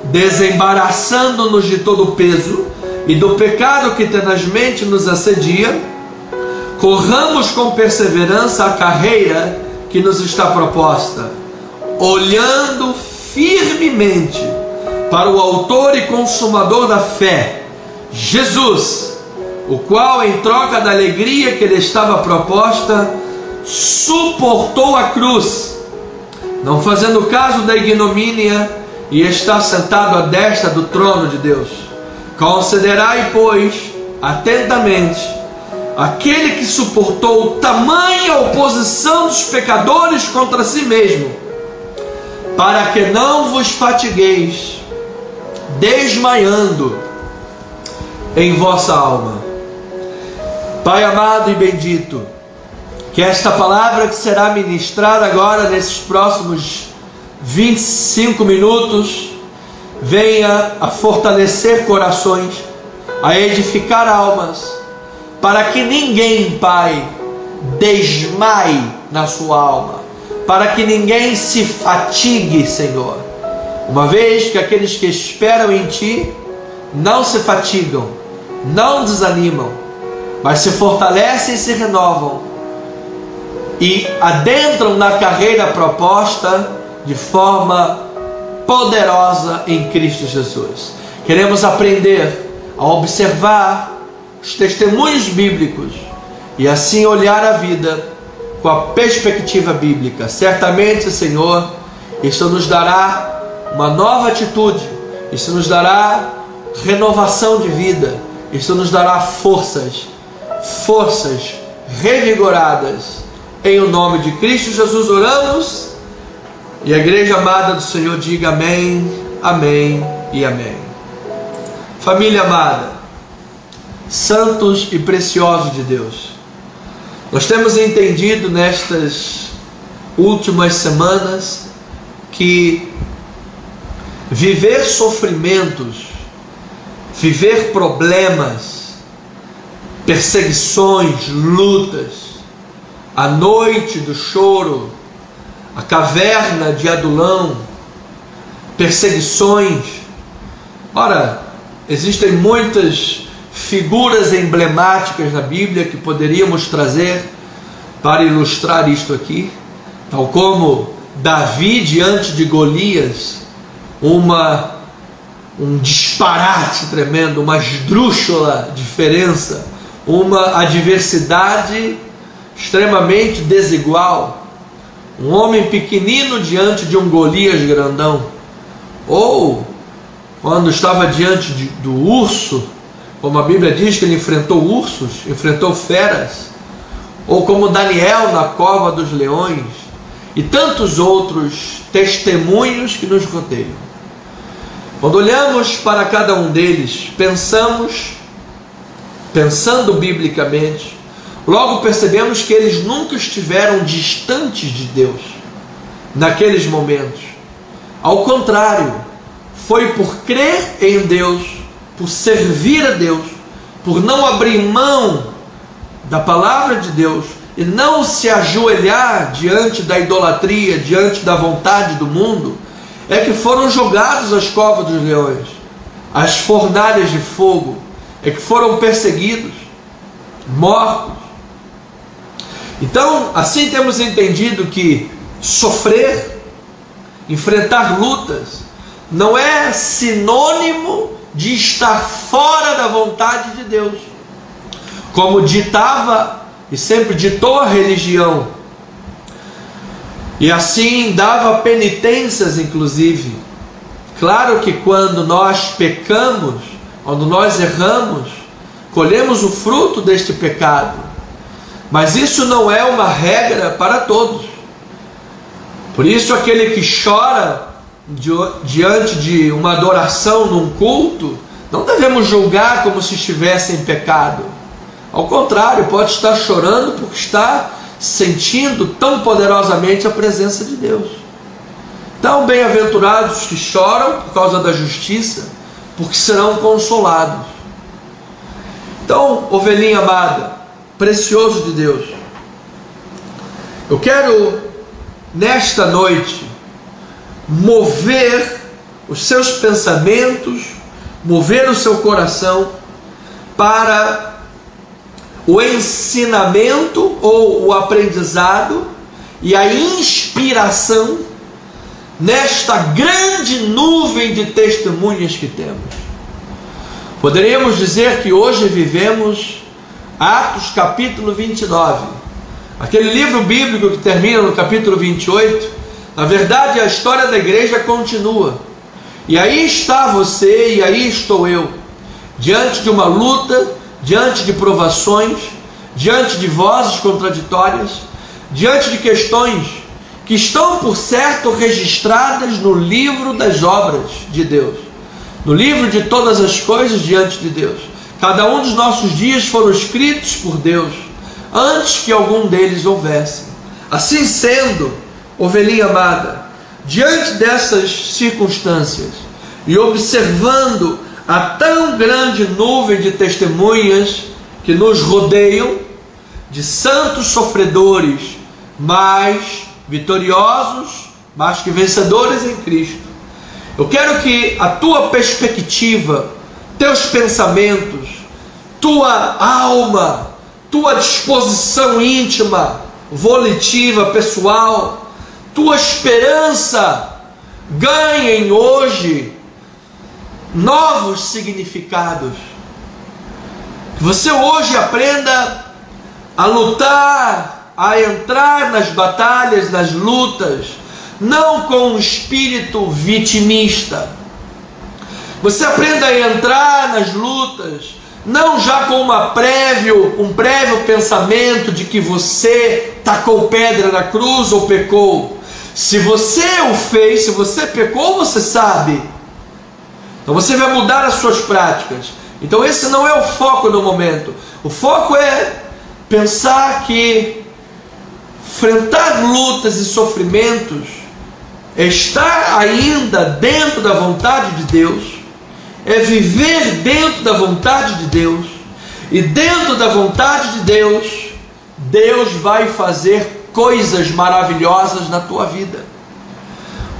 desembaraçando-nos de todo o peso e do pecado que tenazmente nos assedia, corramos com perseverança a carreira que nos está proposta, olhando firmemente para o autor e consumador da fé, Jesus, o qual, em troca da alegria que lhe estava proposta, suportou a cruz, não fazendo caso da ignomínia, e está sentado à destra do trono de Deus. Considerai, pois, atentamente aquele que suportou tamanha oposição dos pecadores contra si mesmo, para que não vos fatigueis, desmaiando em vossa alma. Pai amado e bendito, que esta palavra que será ministrada agora nesses próximos 25 minutos venha a fortalecer corações, a edificar almas, para que ninguém, Pai, desmaie na sua alma, para que ninguém se fatigue, Senhor, uma vez que aqueles que esperam em Ti não se fatigam, não desanimam, mas se fortalecem e se renovam e adentram na carreira proposta de forma poderosa em Cristo Jesus. Queremos aprender a observar os testemunhos bíblicos e assim olhar a vida com a perspectiva bíblica. Certamente, Senhor, isso nos dará uma nova atitude, isso nos dará renovação de vida, isso nos dará forças revigoradas. Em o nome de Cristo Jesus oramos, e a igreja amada do Senhor diga amém, amém e amém. Família amada, santos e preciosos de Deus, nós temos entendido nestas últimas semanas que viver sofrimentos, viver problemas, perseguições, lutas, a noite do choro, a caverna de Adulão, perseguições. Ora, existem muitas figuras emblemáticas na Bíblia que poderíamos trazer para ilustrar isto aqui, tal como Davi diante de Golias, um disparate tremendo, uma esdrúxula diferença, uma adversidade extremamente desigual, um homem pequenino diante de um Golias grandão, ou quando estava diante do urso, como a Bíblia diz que ele enfrentou ursos, enfrentou feras, ou como Daniel na cova dos leões, e tantos outros testemunhos que nos rodeiam. Quando olhamos para cada um deles, pensando biblicamente, logo percebemos que eles nunca estiveram distantes de Deus naqueles momentos. Ao contrário, foi por crer em Deus, por servir a Deus, por não abrir mão da palavra de Deus e não se ajoelhar diante da idolatria, diante da vontade do mundo, é que foram jogados às covas dos leões, às fornalhas de fogo, é que foram perseguidos, mortos. Então, assim temos entendido que sofrer, enfrentar lutas, não é sinônimo de estar fora da vontade de Deus, como ditava e sempre ditou a religião, e assim dava penitências inclusive. Claro que quando nós pecamos, quando nós erramos, colhemos o fruto deste pecado, mas isso não é uma regra para todos. Por isso aquele que chora diante de uma adoração num culto, não devemos julgar como se estivesse em pecado. Ao contrário, pode estar chorando porque está sentindo tão poderosamente a presença de Deus. Então, bem-aventurados que choram por causa da justiça, porque serão consolados. Então, ovelhinha amada, precioso de Deus, eu quero nesta noite mover os seus pensamentos, mover o seu coração para o ensinamento ou o aprendizado e a inspiração nesta grande nuvem de testemunhas que temos. Poderíamos dizer que hoje vivemos Atos capítulo 29, aquele livro bíblico que termina no capítulo 28. Na verdade, a história da igreja continua, e aí está você e aí estou eu, diante de uma luta, diante de provações, diante de vozes contraditórias, diante de questões que estão, por certo, registradas no livro das obras de Deus, no livro de todas as coisas diante de Deus. Cada um dos nossos dias foram escritos por Deus antes que algum deles houvesse. Assim sendo, ovelhinha amada, diante dessas circunstâncias, e observando a tão grande nuvem de testemunhas que nos rodeiam, de santos sofredores, mas vitoriosos, mais que vencedores em Cristo, eu quero que a tua perspectiva, teus pensamentos, tua alma, tua disposição íntima, volitiva, pessoal, tua esperança ganhem hoje novos significados. Que você hoje aprenda a lutar, a entrar nas batalhas, nas lutas, não com um espírito vitimista. Você aprenda a entrar nas lutas, não já com um prévio pensamento de que você tacou pedra na cruz ou pecou. Se você o fez, se você pecou, você sabe. Então você vai mudar as suas práticas. Então esse não é o foco no momento. O foco é pensar que enfrentar lutas e sofrimentos, estar ainda dentro da vontade de Deus, é viver dentro da vontade de Deus, e dentro da vontade de Deus, Deus vai fazer coisas maravilhosas na tua vida.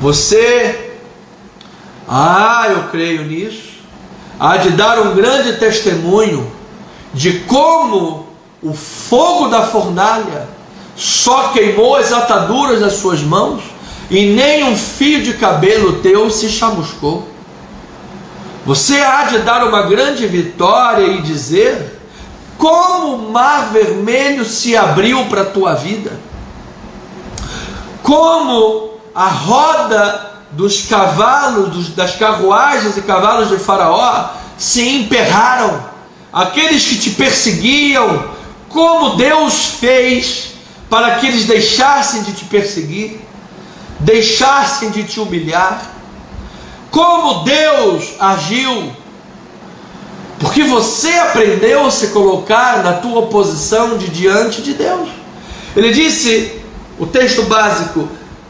Você, eu creio nisso, há de dar um grande testemunho de como o fogo da fornalha só queimou as ataduras das suas mãos, e nem um fio de cabelo teu se chamuscou. Você há de dar uma grande vitória e dizer como o mar vermelho se abriu para a tua vida, como a roda dos cavalos, das carruagens e cavalos de Faraó se emperraram, aqueles que te perseguiam, como Deus fez para que eles deixassem de te perseguir, deixassem de te humilhar, como Deus agiu, porque você aprendeu a se colocar na tua posição de diante de Deus. Ele disse, o texto básico,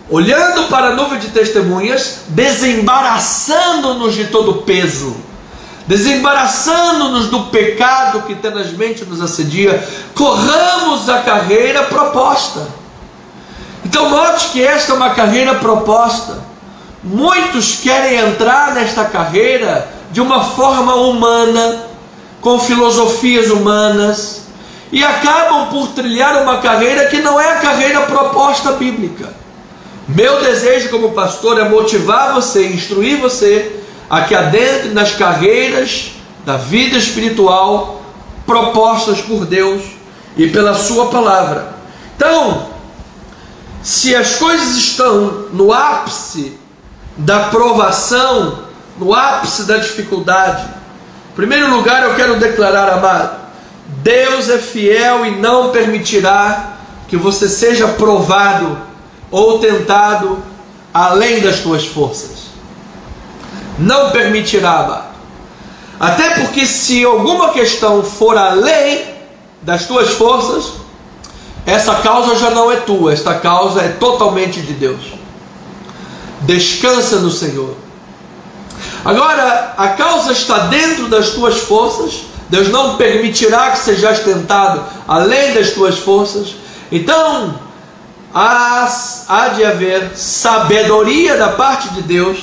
olhando para a nuvem de testemunhas, desembaraçando-nos de todo o peso, desembaraçando-nos do pecado que tenazmente nos assedia, corramos a carreira proposta. Então note que esta é uma carreira proposta. Muitos querem entrar nesta carreira de uma forma humana, com filosofias humanas, e acabam por trilhar uma carreira que não é a carreira proposta bíblica. Meu desejo como pastor é motivar você, instruir você a que adentre nas carreiras da vida espiritual propostas por Deus e pela sua palavra. Então, se as coisas estão no ápice da provação, no ápice da dificuldade, em primeiro lugar eu quero declarar, amado, Deus é fiel e não permitirá que você seja provado ou tentado além das tuas forças. Não permitirá, amado. Até porque se alguma questão for além das tuas forças, essa causa já não é tua, esta causa é totalmente de Deus. Descansa no Senhor. Agora, a causa está dentro das tuas forças, Deus não permitirá que sejas tentado além das tuas forças. Então, há de haver sabedoria da parte de Deus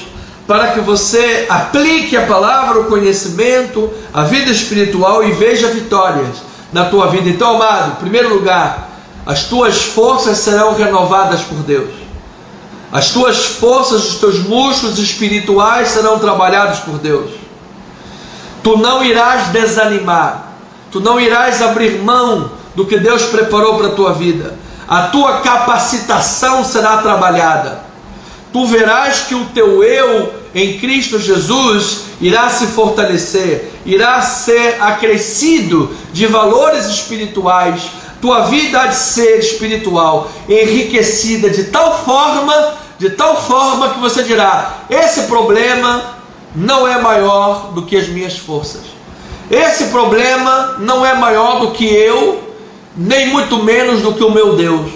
para que você aplique a palavra, o conhecimento, a vida espiritual e veja vitórias na tua vida. Então, amado, em primeiro lugar, as tuas forças serão renovadas por Deus. As tuas forças, os teus músculos espirituais serão trabalhados por Deus. Tu não irás desanimar, tu não irás abrir mão do que Deus preparou para a tua vida. A tua capacitação será trabalhada. Tu verás que o teu eu em Cristo Jesus irá se fortalecer, irá ser acrescido de valores espirituais. Tua vida há de ser espiritual, enriquecida de tal forma que você dirá: esse problema não é maior do que as minhas forças, esse problema não é maior do que eu, nem muito menos do que o meu Deus.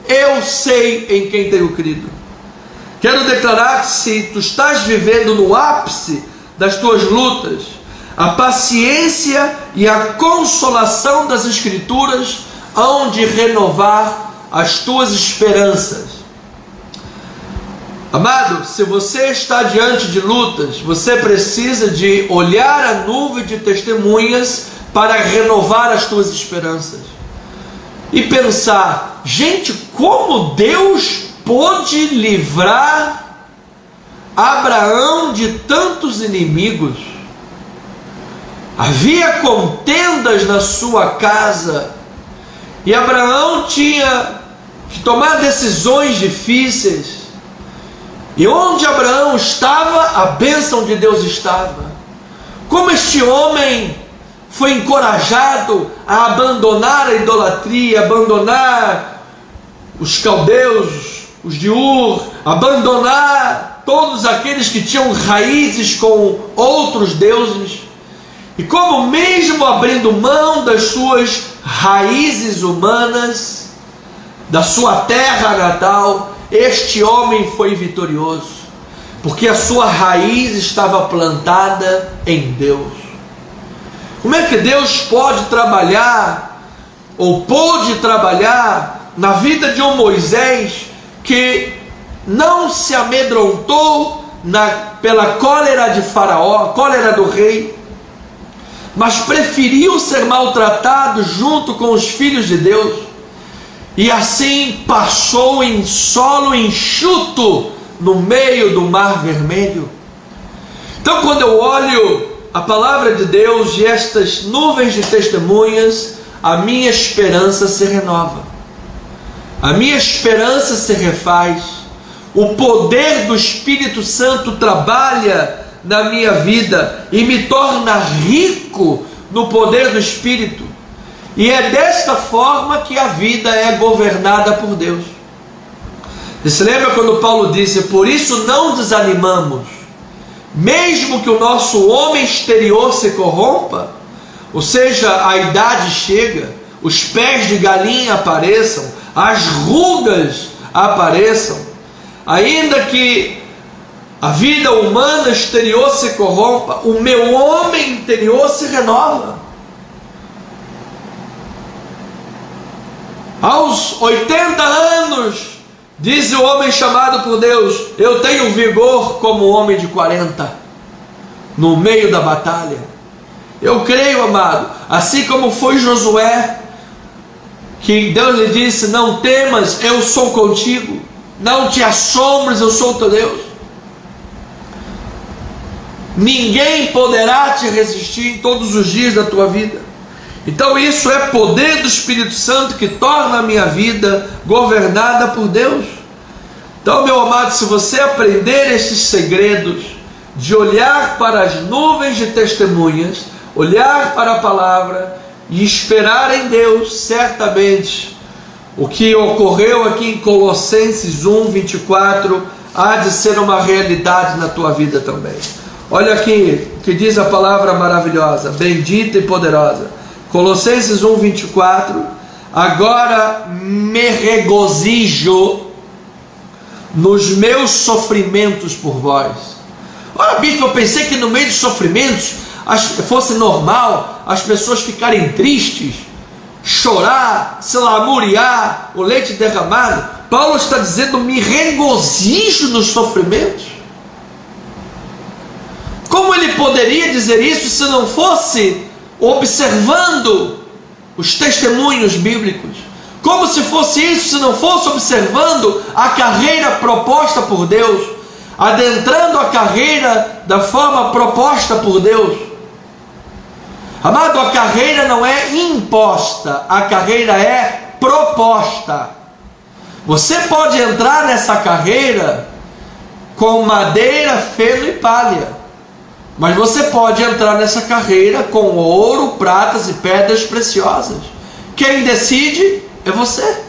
Eu sei em quem tenho crido. Quero declarar que se tu estás vivendo no ápice das tuas lutas, a paciência e a consolação das Escrituras hão de renovar as tuas esperanças. Amado, se você está diante de lutas, você precisa de olhar a nuvem de testemunhas para renovar as tuas esperanças. E pensar, gente, como Deus pôde livrar Abraão de tantos inimigos? Havia contendas na sua casa, e Abraão tinha que tomar decisões difíceis. E onde Abraão estava, a bênção de Deus estava. Como este homem foi encorajado a abandonar a idolatria, abandonar os caldeus, os de Ur, abandonar todos aqueles que tinham raízes com outros deuses. E como mesmo abrindo mão das suas raízes humanas, da sua terra natal, este homem foi vitorioso, porque a sua raiz estava plantada em Deus. Como é que Deus pode trabalhar, ou pôde trabalhar, na vida de um Moisés que não se amedrontou pela cólera de Faraó, cólera do rei, mas preferiu ser maltratado junto com os filhos de Deus, e assim passou em solo enxuto no meio do Mar Vermelho? Então, quando eu olho a palavra de Deus e estas nuvens de testemunhas, a minha esperança se renova, a minha esperança se refaz, o poder do Espírito Santo trabalha na minha vida e me torna rico no poder do Espírito. E é desta forma que a vida é governada por Deus. Você lembra quando Paulo disse: por isso não desanimamos, mesmo que o nosso homem exterior se corrompa, ou seja, a idade chega, os pés de galinha apareçam, as rugas apareçam, ainda que a vida humana exterior se corrompa, o meu homem interior se renova. Aos 80 anos, diz o homem chamado por Deus, eu tenho vigor como o homem de 40, no meio da batalha. Eu creio, amado, assim como foi Josué, que Deus lhe disse: não temas, eu sou contigo, não te assombres, eu sou teu Deus. Ninguém poderá te resistir em todos os dias da tua vida. Então isso é poder do Espírito Santo que torna a minha vida governada por Deus. Então, meu amado, se você aprender esses segredos de olhar para as nuvens de testemunhas, olhar para a palavra e esperar em Deus, certamente o que ocorreu aqui em Colossenses 1:24 há de ser uma realidade na tua vida também. Olha aqui o que diz a palavra maravilhosa, bendita e poderosa. Colossenses 1:24, agora me regozijo nos meus sofrimentos por vós. Ora, bispo, eu pensei que no meio dos sofrimentos fosse normal as pessoas ficarem tristes, chorar, se lamuriar, o leite derramado. Paulo está dizendo: me regozijo nos sofrimentos. Como ele poderia dizer isso se não fosse observando os testemunhos bíblicos? Como se fosse isso se não fosse observando a carreira proposta por Deus, adentrando a carreira da forma proposta por Deus? Amado, a carreira não é imposta, a carreira é proposta. Você pode entrar nessa carreira com madeira, feno e palha, mas você pode entrar nessa carreira com ouro, pratas e pedras preciosas. Quem decide é você.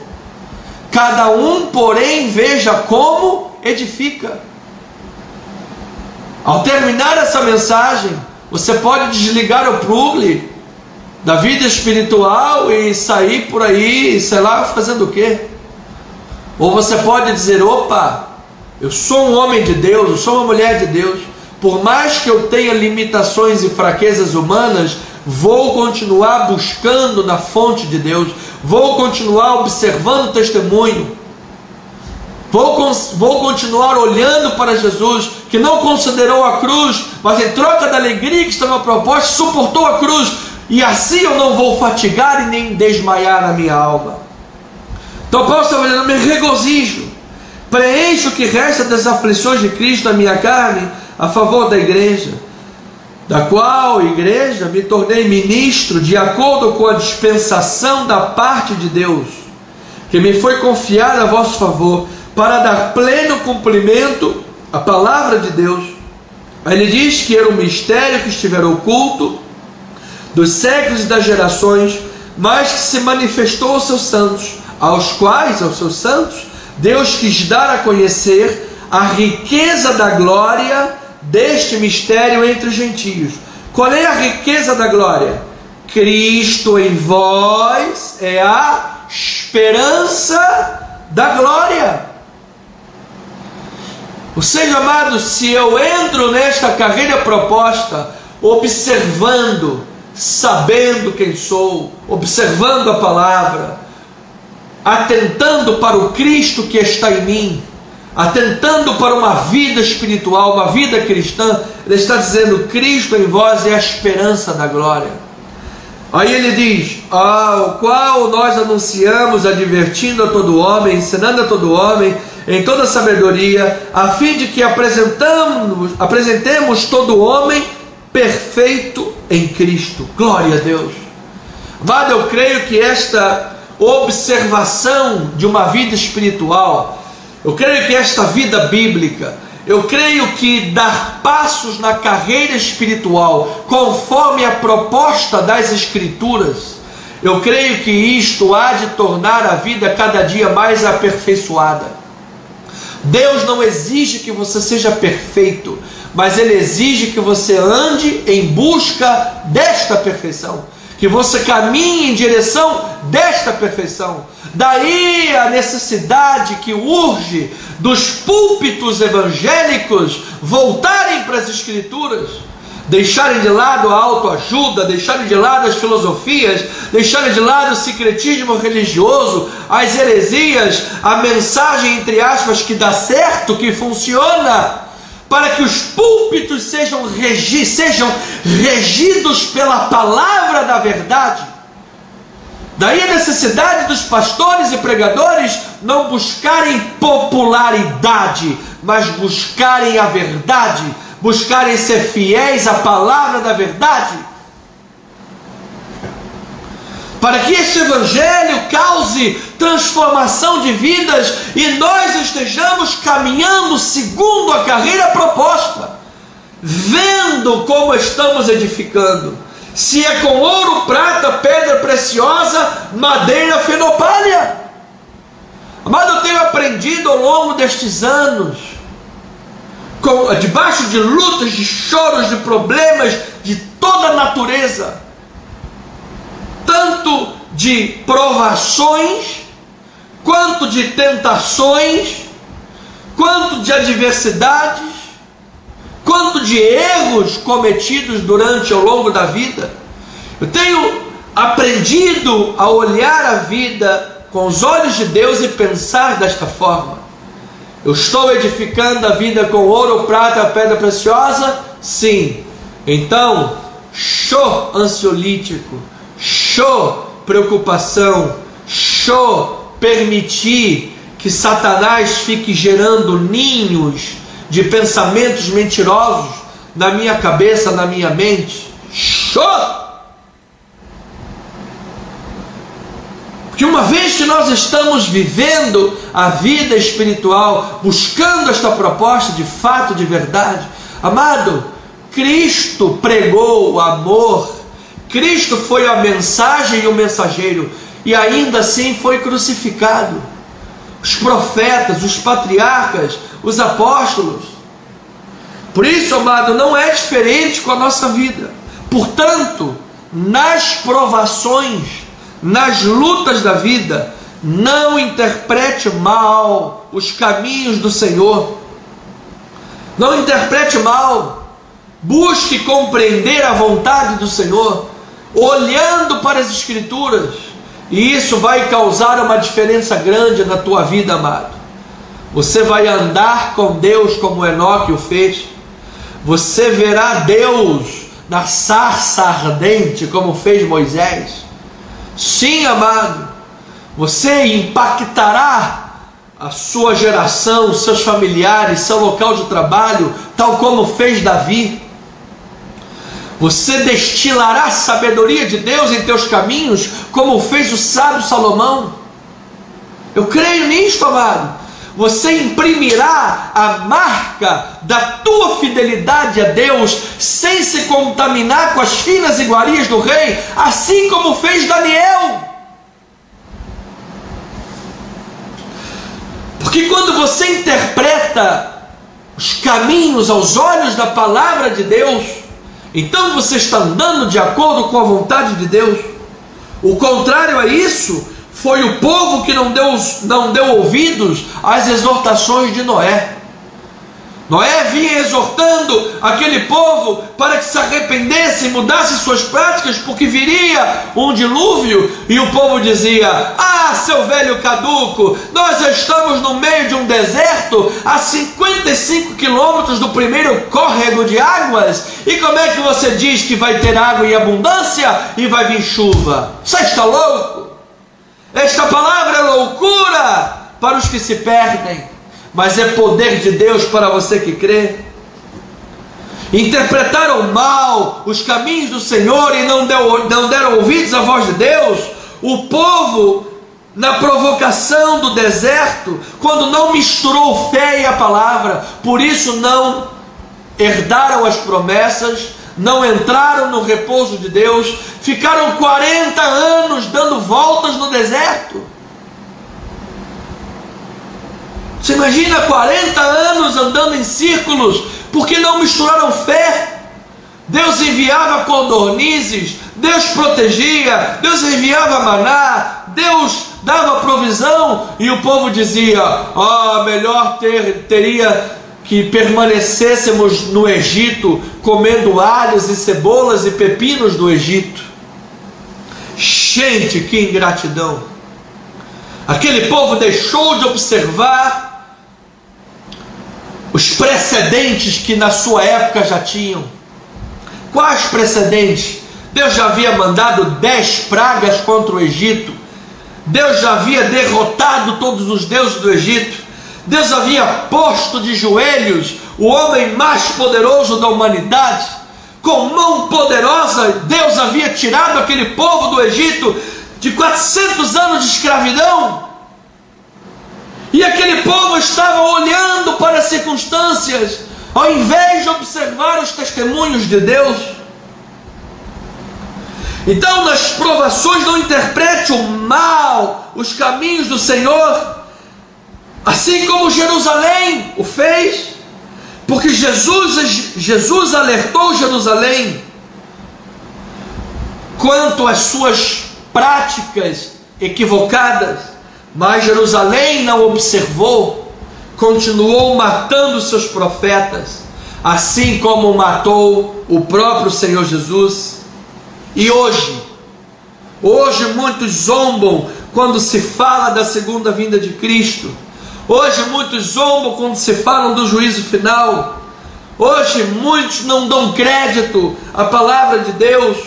Cada um, porém, veja como edifica. Ao terminar essa mensagem, você pode desligar o plugue da vida espiritual e sair por aí, sei lá, fazendo o quê? Ou você pode dizer: opa, Eu sou um homem de Deus, eu sou uma mulher de Deus. Por mais que eu tenha limitações e fraquezas humanas, vou continuar buscando na fonte de Deus, vou continuar observando o testemunho, vou continuar olhando para Jesus, que não considerou a cruz, mas em troca da alegria que estava proposta, suportou a cruz, e assim eu não vou fatigar e nem desmaiar na minha alma. Então Paulo está dizendo: me regozijo, preencho o que resta das aflições de Cristo na minha carne, a favor da igreja, da qual igreja me tornei ministro de acordo com a dispensação da parte de Deus, que me foi confiada a vosso favor, para dar pleno cumprimento à palavra de Deus. Aí ele diz que era um mistério que estivera oculto dos séculos e das gerações, mas que se manifestou aos seus santos, aos seus santos, Deus quis dar a conhecer a riqueza da glória deste mistério entre os gentios. Qual é a riqueza da glória? Cristo em vós é a esperança da glória. Ou seja, amados, se eu entro nesta carreira proposta, observando, sabendo quem sou, observando a palavra, atentando para o Cristo que está em mim, atentando para uma vida espiritual, uma vida cristã, ele está dizendo: Cristo em vós é a esperança da glória. Aí ele diz: o qual nós anunciamos, advertindo a todo homem, ensinando a todo homem em toda sabedoria, a fim de que apresentemos todo homem perfeito em Cristo. Glória a Deus. Amado, eu creio que esta observação de uma vida espiritual, eu creio que esta vida bíblica, eu creio que dar passos na carreira espiritual conforme a proposta das Escrituras, eu creio que isto há de tornar a vida cada dia mais aperfeiçoada. Deus não exige que você seja perfeito, mas Ele exige que você ande em busca desta perfeição, que você caminhe em direção desta perfeição. Daí a necessidade que urge dos púlpitos evangélicos voltarem para as Escrituras, deixarem de lado a autoajuda, deixarem de lado as filosofias, deixarem de lado o secretismo religioso, as heresias, a mensagem entre aspas que dá certo, que funciona, para que os púlpitos sejam regidos pela palavra da verdade. Daí a necessidade dos pastores e pregadores não buscarem popularidade, mas buscarem a verdade, buscarem ser fiéis à palavra da verdade, para que este evangelho cause transformação de vidas e nós estejamos caminhando segundo a carreira proposta, vendo como estamos edificando, se é com ouro, prata, pedra preciosa, madeira, fenopalha. Amado, eu tenho aprendido ao longo destes anos, debaixo de lutas, de choros, de problemas de toda natureza, tanto de provações, quanto de tentações, quanto de adversidades, quanto de erros cometidos durante ao longo da vida. Eu tenho aprendido a olhar a vida com os olhos de Deus e pensar desta forma: eu estou edificando a vida com ouro, prata, pedra preciosa? Sim. Então, show ansiolítico, show preocupação, show permitir que Satanás fique gerando ninhos de pensamentos mentirosos na minha cabeça, na minha mente. Show! Porque uma vez que nós estamos vivendo a vida espiritual, buscando esta proposta de fato, de verdade, amado, Cristo pregou o amor, Cristo foi a mensagem e o mensageiro, e ainda assim foi crucificado. Os profetas, os patriarcas, os apóstolos. Por isso, amado, não é diferente com a nossa vida. Portanto, nas provações, nas lutas da vida, não interprete mal os caminhos do Senhor. Não interprete mal. Busque compreender a vontade do Senhor, olhando para as Escrituras, e isso vai causar uma diferença grande na tua vida, amado. Você vai andar com Deus como Enoque o fez. Você verá Deus na sarça ardente, como fez Moisés. Sim, amado, você impactará a sua geração, seus familiares, seu local de trabalho, tal como fez Davi. Você destilará a sabedoria de Deus em teus caminhos, como fez o sábio Salomão. Eu creio nisto, amado. Você imprimirá a marca da tua fidelidade a Deus, sem se contaminar com as finas iguarias do rei, assim como fez Daniel. Porque quando você interpreta os caminhos aos olhos da palavra de Deus, então você está andando de acordo com a vontade de Deus. O contrário a isso foi o povo que não deu ouvidos às exortações de Noé. Noé vinha exortando aquele povo para que se arrependesse e mudasse suas práticas, porque viria um dilúvio, e o povo dizia: ah, seu velho caduco, nós já estamos no meio de um deserto, a 55 quilômetros do primeiro córrego de águas, e como é que você diz que vai ter água em abundância e vai vir chuva? Você está louco? Esta palavra é loucura para os que se perdem, mas é poder de Deus para você que crê. Interpretaram mal os caminhos do Senhor e não deram ouvidos à voz de Deus. O povo, na provocação do deserto, quando não misturou fé e a palavra, por isso não herdaram as promessas, não entraram no repouso de Deus, ficaram 40 anos dando voltas no deserto. Você imagina 40 anos andando em círculos, porque não misturaram fé. Deus enviava codornizes, Deus protegia, Deus enviava maná, Deus dava provisão, e o povo dizia: melhor teria que permanecêssemos no Egito, comendo alhos e cebolas e pepinos do Egito. Gente, que ingratidão! Aquele povo deixou de observar os precedentes que na sua época já tinham. Quais precedentes? Deus já havia mandado 10 pragas contra o Egito. Deus já havia derrotado todos os deuses do Egito. Deus havia posto de joelhos o homem mais poderoso da humanidade. Com mão poderosa, Deus havia tirado aquele povo do Egito de 400 anos de escravidão. E aquele povo estava olhando para as circunstâncias, ao invés de observar os testemunhos de Deus. Então, nas provações, não interprete o mal, os caminhos do Senhor, assim como Jerusalém o fez, porque Jesus alertou Jerusalém quanto às suas práticas equivocadas, mas Jerusalém não observou, continuou matando seus profetas, assim como matou o próprio Senhor Jesus. E hoje muitos zombam quando se fala da segunda vinda de Cristo. Hoje muitos zombam quando se fala do juízo final. Hoje muitos não dão crédito à palavra de Deus.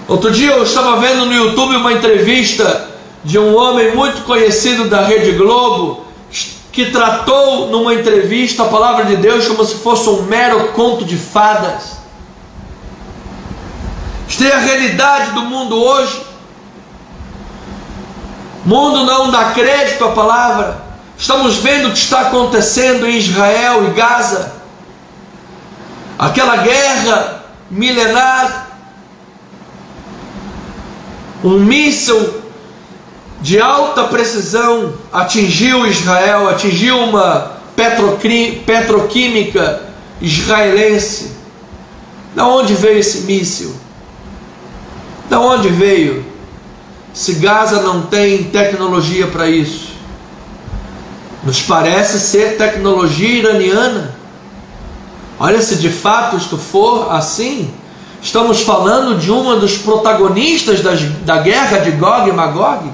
Outro dia eu estava vendo no YouTube uma entrevista de um homem muito conhecido da Rede Globo, que tratou numa entrevista a palavra de Deus como se fosse um mero conto de fadas. Esta é a realidade do mundo hoje. O mundo não dá crédito à palavra. Estamos vendo o que está acontecendo em Israel e Gaza. Aquela guerra milenar. Um míssil de alta precisão atingiu Israel, atingiu uma petroquímica israelense. Da onde veio esse míssil? Da onde veio? Se Gaza não tem tecnologia para isso. Nos parece ser tecnologia iraniana. Olha, se de fato isto for assim, estamos falando de uma dos protagonistas da guerra de Gog e Magog.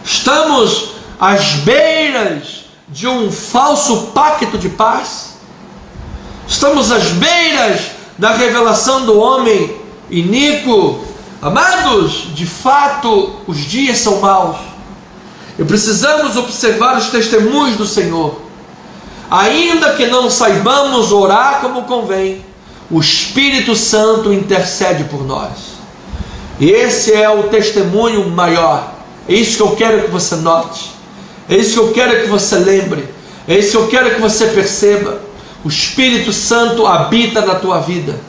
Estamos às beiras de um falso pacto de paz. Estamos às beiras da revelação do homem iníquo. Amados, de fato, os dias são maus. E precisamos observar os testemunhos do Senhor. Ainda que não saibamos orar como convém, o Espírito Santo intercede por nós. E esse é o testemunho maior. É isso que eu quero que você note. É isso que eu quero que você lembre. É isso que eu quero que você perceba. O Espírito Santo habita na tua vida.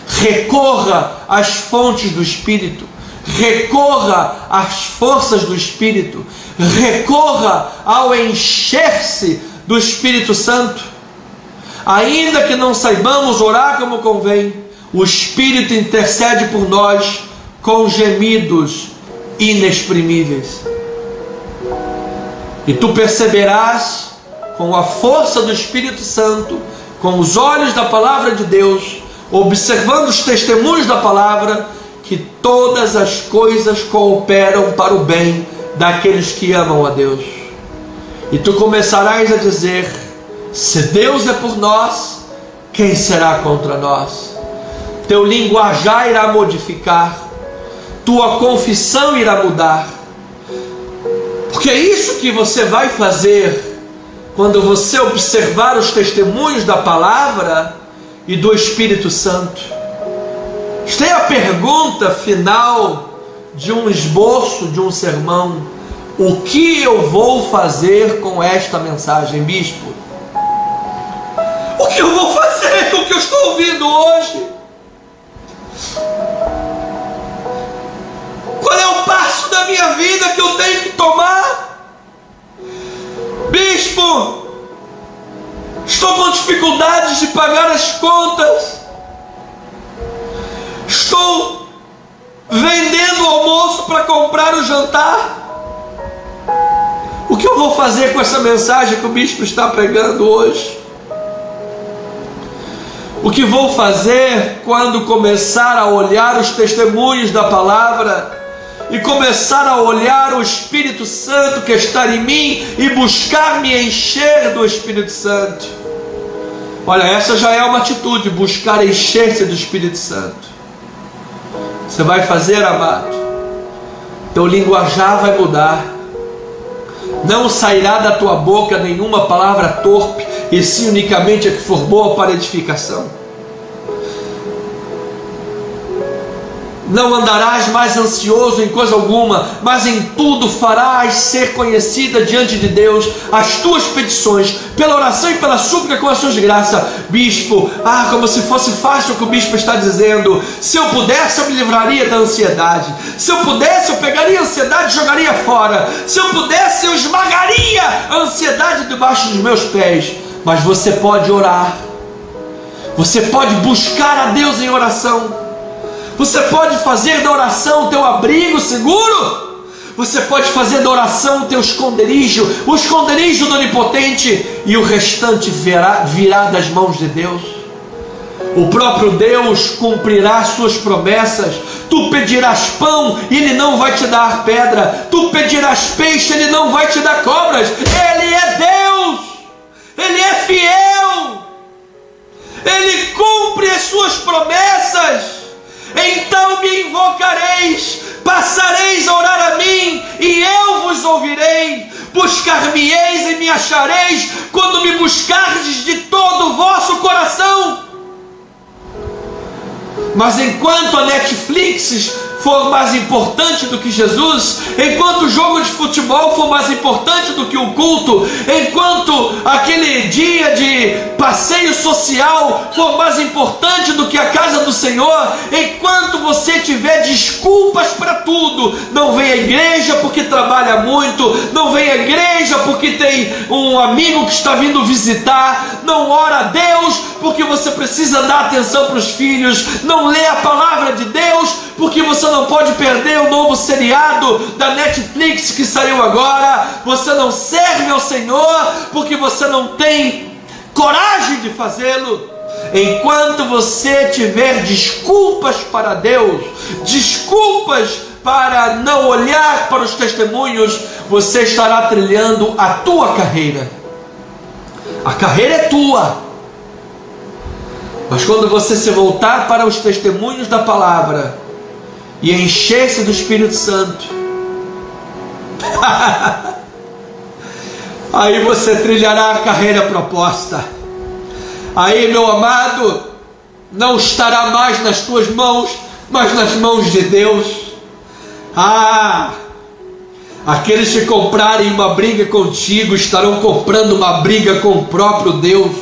Recorra às fontes do Espírito. Recorra às forças do Espírito. Recorra ao encher-se do Espírito Santo. Ainda que não saibamos orar como convém, o Espírito intercede por nós com gemidos inexprimíveis. E tu perceberás, com a força do Espírito Santo, com os olhos da palavra de Deus, observando os testemunhos da palavra, que todas as coisas cooperam para o bem daqueles que amam a Deus. E tu começarás a dizer: se Deus é por nós, quem será contra nós? Teu linguajar irá modificar, tua confissão irá mudar, porque é isso que você vai fazer quando você observar os testemunhos da palavra e do Espírito Santo. Esta é a pergunta final de um esboço de um sermão. O que eu vou fazer com esta mensagem, bispo? O que eu vou fazer com o que eu estou ouvindo hoje? Qual é o passo da minha vida que eu tenho que tomar? Bispo, estou com dificuldades de pagar as contas. Estou vendendo o almoço para comprar o jantar. O que eu vou fazer com essa mensagem que o bispo está pregando hoje? O que vou fazer quando começar a olhar os testemunhos da palavra e começar a olhar o Espírito Santo que está em mim e buscar me encher do Espírito Santo? Olha, essa já é uma atitude, buscar encher-se do Espírito Santo. Você vai fazer, amado, teu linguajar vai mudar. Não sairá da tua boca nenhuma palavra torpe, e sim unicamente a que for boa para edificação. Não andarás mais ansioso em coisa alguma, mas em tudo farás ser conhecida diante de Deus as tuas petições, pela oração e pela súplica com as suas graças. Bispo, como se fosse fácil o que o bispo está dizendo. Se eu pudesse, eu me livraria da ansiedade. Se eu pudesse, eu pegaria a ansiedade e jogaria fora. Se eu pudesse, eu esmagaria a ansiedade debaixo dos meus pés. Mas você pode orar. Você pode buscar a Deus em oração. Você pode fazer da oração o teu abrigo seguro. Você pode fazer da oração o teu esconderijo, o esconderijo do Onipotente, e o restante virá das mãos de Deus. O próprio Deus cumprirá suas promessas. Tu pedirás pão e Ele não vai te dar pedra. Tu pedirás peixe, Ele não vai te dar cobras. Ele é Deus. Ele é fiel. Ele cumpre as suas promessas. Então me invocareis, passareis a orar a mim, e eu vos ouvirei. Buscar-me-eis e me achareis, quando me buscardes de todo o vosso coração. Mas enquanto a Netflix for mais importante do que Jesus, enquanto o jogo de futebol for mais importante do que o culto, enquanto aquele dia de passeio social for mais importante do que a casa do Senhor, enquanto você tiver desculpas para tudo, não vem à igreja porque trabalha muito, não vem à igreja porque tem um amigo que está vindo visitar, não ora a Deus porque você precisa dar atenção para os filhos, não lê a palavra de Deus porque você não pode perder o novo seriado da Netflix que saiu agora. Você não serve ao Senhor porque você não tem coragem de fazê-lo. Enquanto você tiver desculpas para Deus, desculpas para não olhar para os testemunhos, você estará trilhando a tua carreira. A carreira é tua. Mas quando você se voltar para os testemunhos da palavra e encher-se do Espírito Santo, aí você trilhará a carreira proposta. Aí, meu amado, não estará mais nas tuas mãos, mas nas mãos de Deus. Aqueles que comprarem uma briga contigo estarão comprando uma briga com o próprio Deus.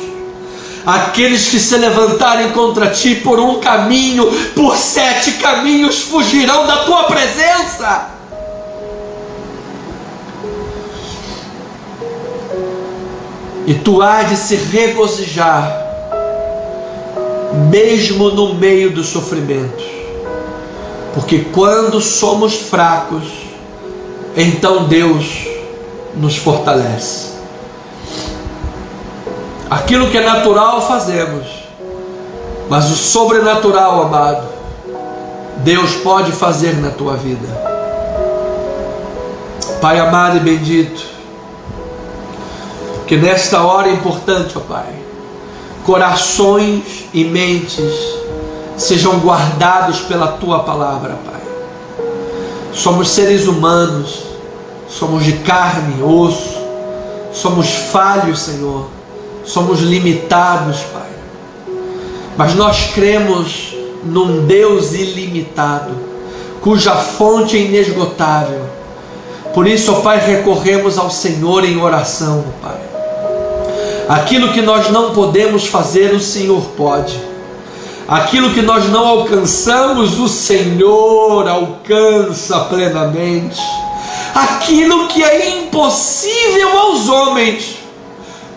Aqueles que se levantarem contra ti por um caminho, por 7 caminhos fugirão da tua presença. E tu hás de se regozijar, mesmo no meio dos sofrimentos, porque quando somos fracos, então Deus nos fortalece. Aquilo que é natural fazemos, mas o sobrenatural, amado, Deus pode fazer na tua vida. Pai amado e bendito, que nesta hora importante, ó Pai, corações e mentes sejam guardados pela tua palavra, Pai. Somos seres humanos, somos de carne e osso, somos falhos, Senhor, somos limitados, Pai, mas nós cremos num Deus ilimitado, cuja fonte é inesgotável. Por isso, ó Pai, recorremos ao Senhor em oração, ó Pai. Aquilo que nós não podemos fazer, o Senhor pode. Aquilo que nós não alcançamos, o Senhor alcança plenamente. Aquilo que é impossível aos homens,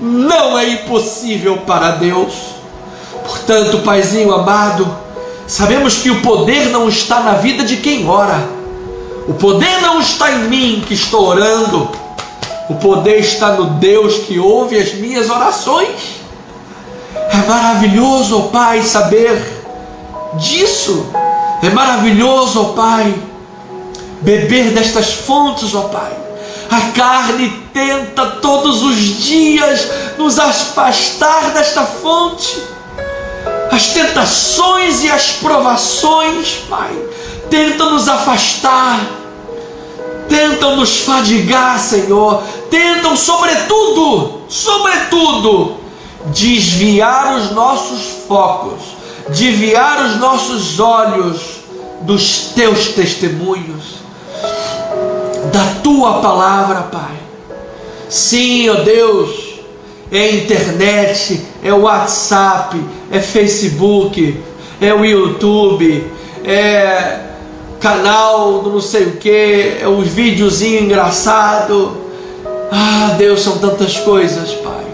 não é impossível para Deus. Portanto, Paizinho amado, sabemos que o poder não está na vida de quem ora. O poder não está em mim que estou orando. O poder está no Deus que ouve as minhas orações. É maravilhoso, ó Pai, saber disso. É maravilhoso, ó Pai, beber destas fontes, ó Pai. A carne tenta todos os dias nos afastar desta fonte. As tentações e as provações, Pai, tentam nos afastar, tentam nos fadigar, Senhor, tentam sobretudo, desviar os nossos focos, desviar os nossos olhos dos teus testemunhos, da tua palavra, Pai. Sim, ó Deus, é internet, é o WhatsApp, é Facebook, é o YouTube, é canal do não sei o que, é os videozinhos engraçados. Deus, são tantas coisas, Pai.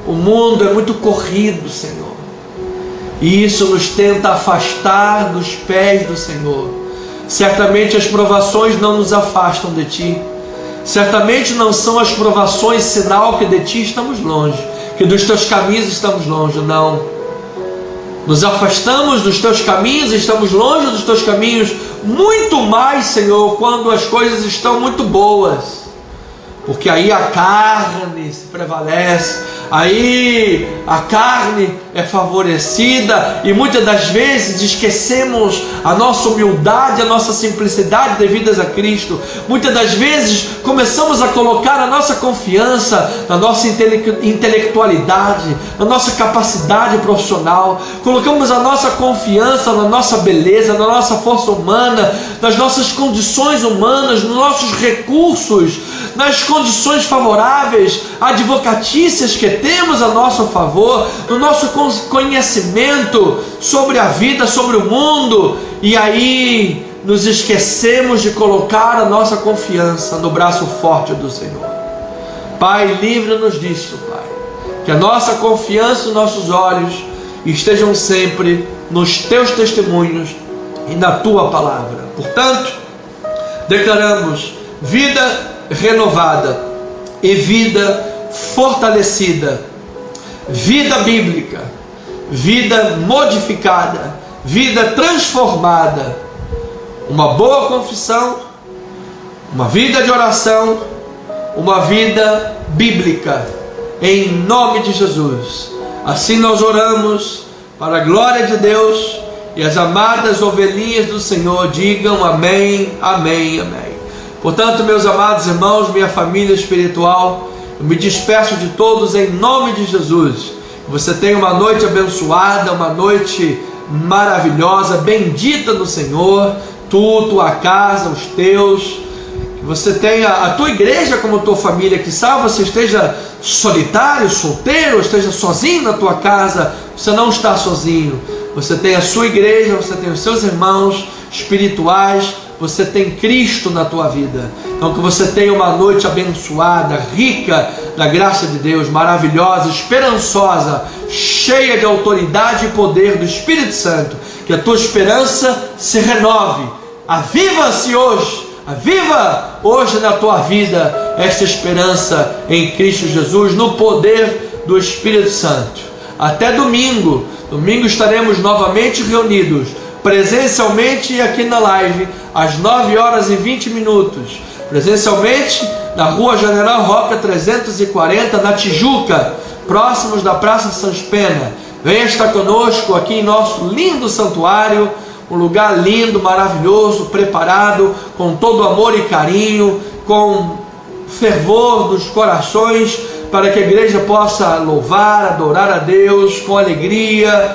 O mundo é muito corrido, Senhor, e isso nos tenta afastar dos pés do Senhor. Certamente as provações não nos afastam de Ti. Certamente não são as provações sinal que de Ti estamos longe, que dos Teus caminhos estamos longe. Não. Nos afastamos dos Teus caminhos, estamos longe dos Teus caminhos, muito mais, Senhor, quando as coisas estão muito boas, porque aí a carne se prevalece, aí a carne é favorecida, e muitas das vezes esquecemos a nossa humildade, a nossa simplicidade devidas a Cristo. Muitas das vezes começamos a colocar a nossa confiança na nossa intelectualidade, na nossa capacidade profissional, colocamos a nossa confiança na nossa beleza, na nossa força humana, nas nossas condições humanas, nos nossos recursos, nas condições favoráveis, advocatícias que temos a nosso favor, no nosso conhecimento sobre a vida, sobre o mundo, e aí nos esquecemos de colocar a nossa confiança no braço forte do Senhor. Pai, livra-nos disso, Pai, que a nossa confiança e nossos olhos estejam sempre nos Teus testemunhos e na tua palavra. Portanto, declaramos vida renovada e vida fortalecida, vida bíblica, vida modificada, vida transformada, uma boa confissão, uma vida de oração, uma vida bíblica, em nome de Jesus. Assim nós oramos para a glória de Deus, e as amadas ovelhinhas do Senhor digam amém, amém, amém. Portanto, meus amados irmãos, minha família espiritual, eu me despeço de todos em nome de Jesus. Você tenha uma noite abençoada, uma noite maravilhosa, bendita no Senhor, tua casa, os teus. Que você tenha a tua igreja como tua família, que sabe você esteja solitário, solteiro, esteja sozinho na tua casa, você não está sozinho. Você tem a sua igreja, você tem os seus irmãos espirituais, você tem Cristo na tua vida. Então que você tenha uma noite abençoada, rica da graça de Deus, maravilhosa, esperançosa, cheia de autoridade e poder do Espírito Santo. Que a tua esperança se renove. Aviva-se hoje, aviva hoje na tua vida esta esperança em Cristo Jesus, no poder do Espírito Santo. Até domingo. Domingo estaremos novamente reunidos, presencialmente e aqui na live, às 9h20, presencialmente na Rua General Roca 340, na Tijuca, próximos da Praça Sans Pena. Venha estar conosco aqui em nosso lindo santuário, um lugar lindo, maravilhoso, preparado com todo amor e carinho, com fervor dos corações, para que a igreja possa louvar, adorar a Deus com alegria,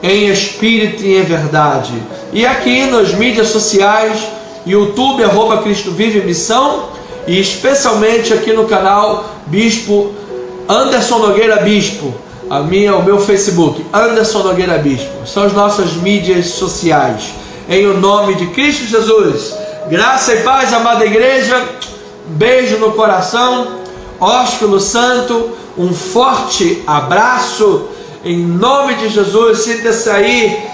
em espírito e em verdade. E aqui nas mídias sociais, YouTube, @Cristo Vive Missão, e especialmente aqui no canal Bispo Anderson Nogueira Bispo, o meu Facebook, Anderson Nogueira Bispo. São as nossas mídias sociais. Em o nome de Cristo Jesus, graça e paz, amada igreja, beijo no coração, ósculo santo, um forte abraço, em nome de Jesus. Sinta-se aí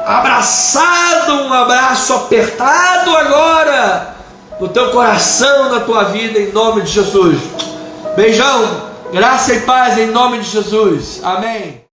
abraçado, um abraço apertado agora no teu coração, na tua vida, em nome de Jesus. Beijão, graça e paz em nome de Jesus, amém.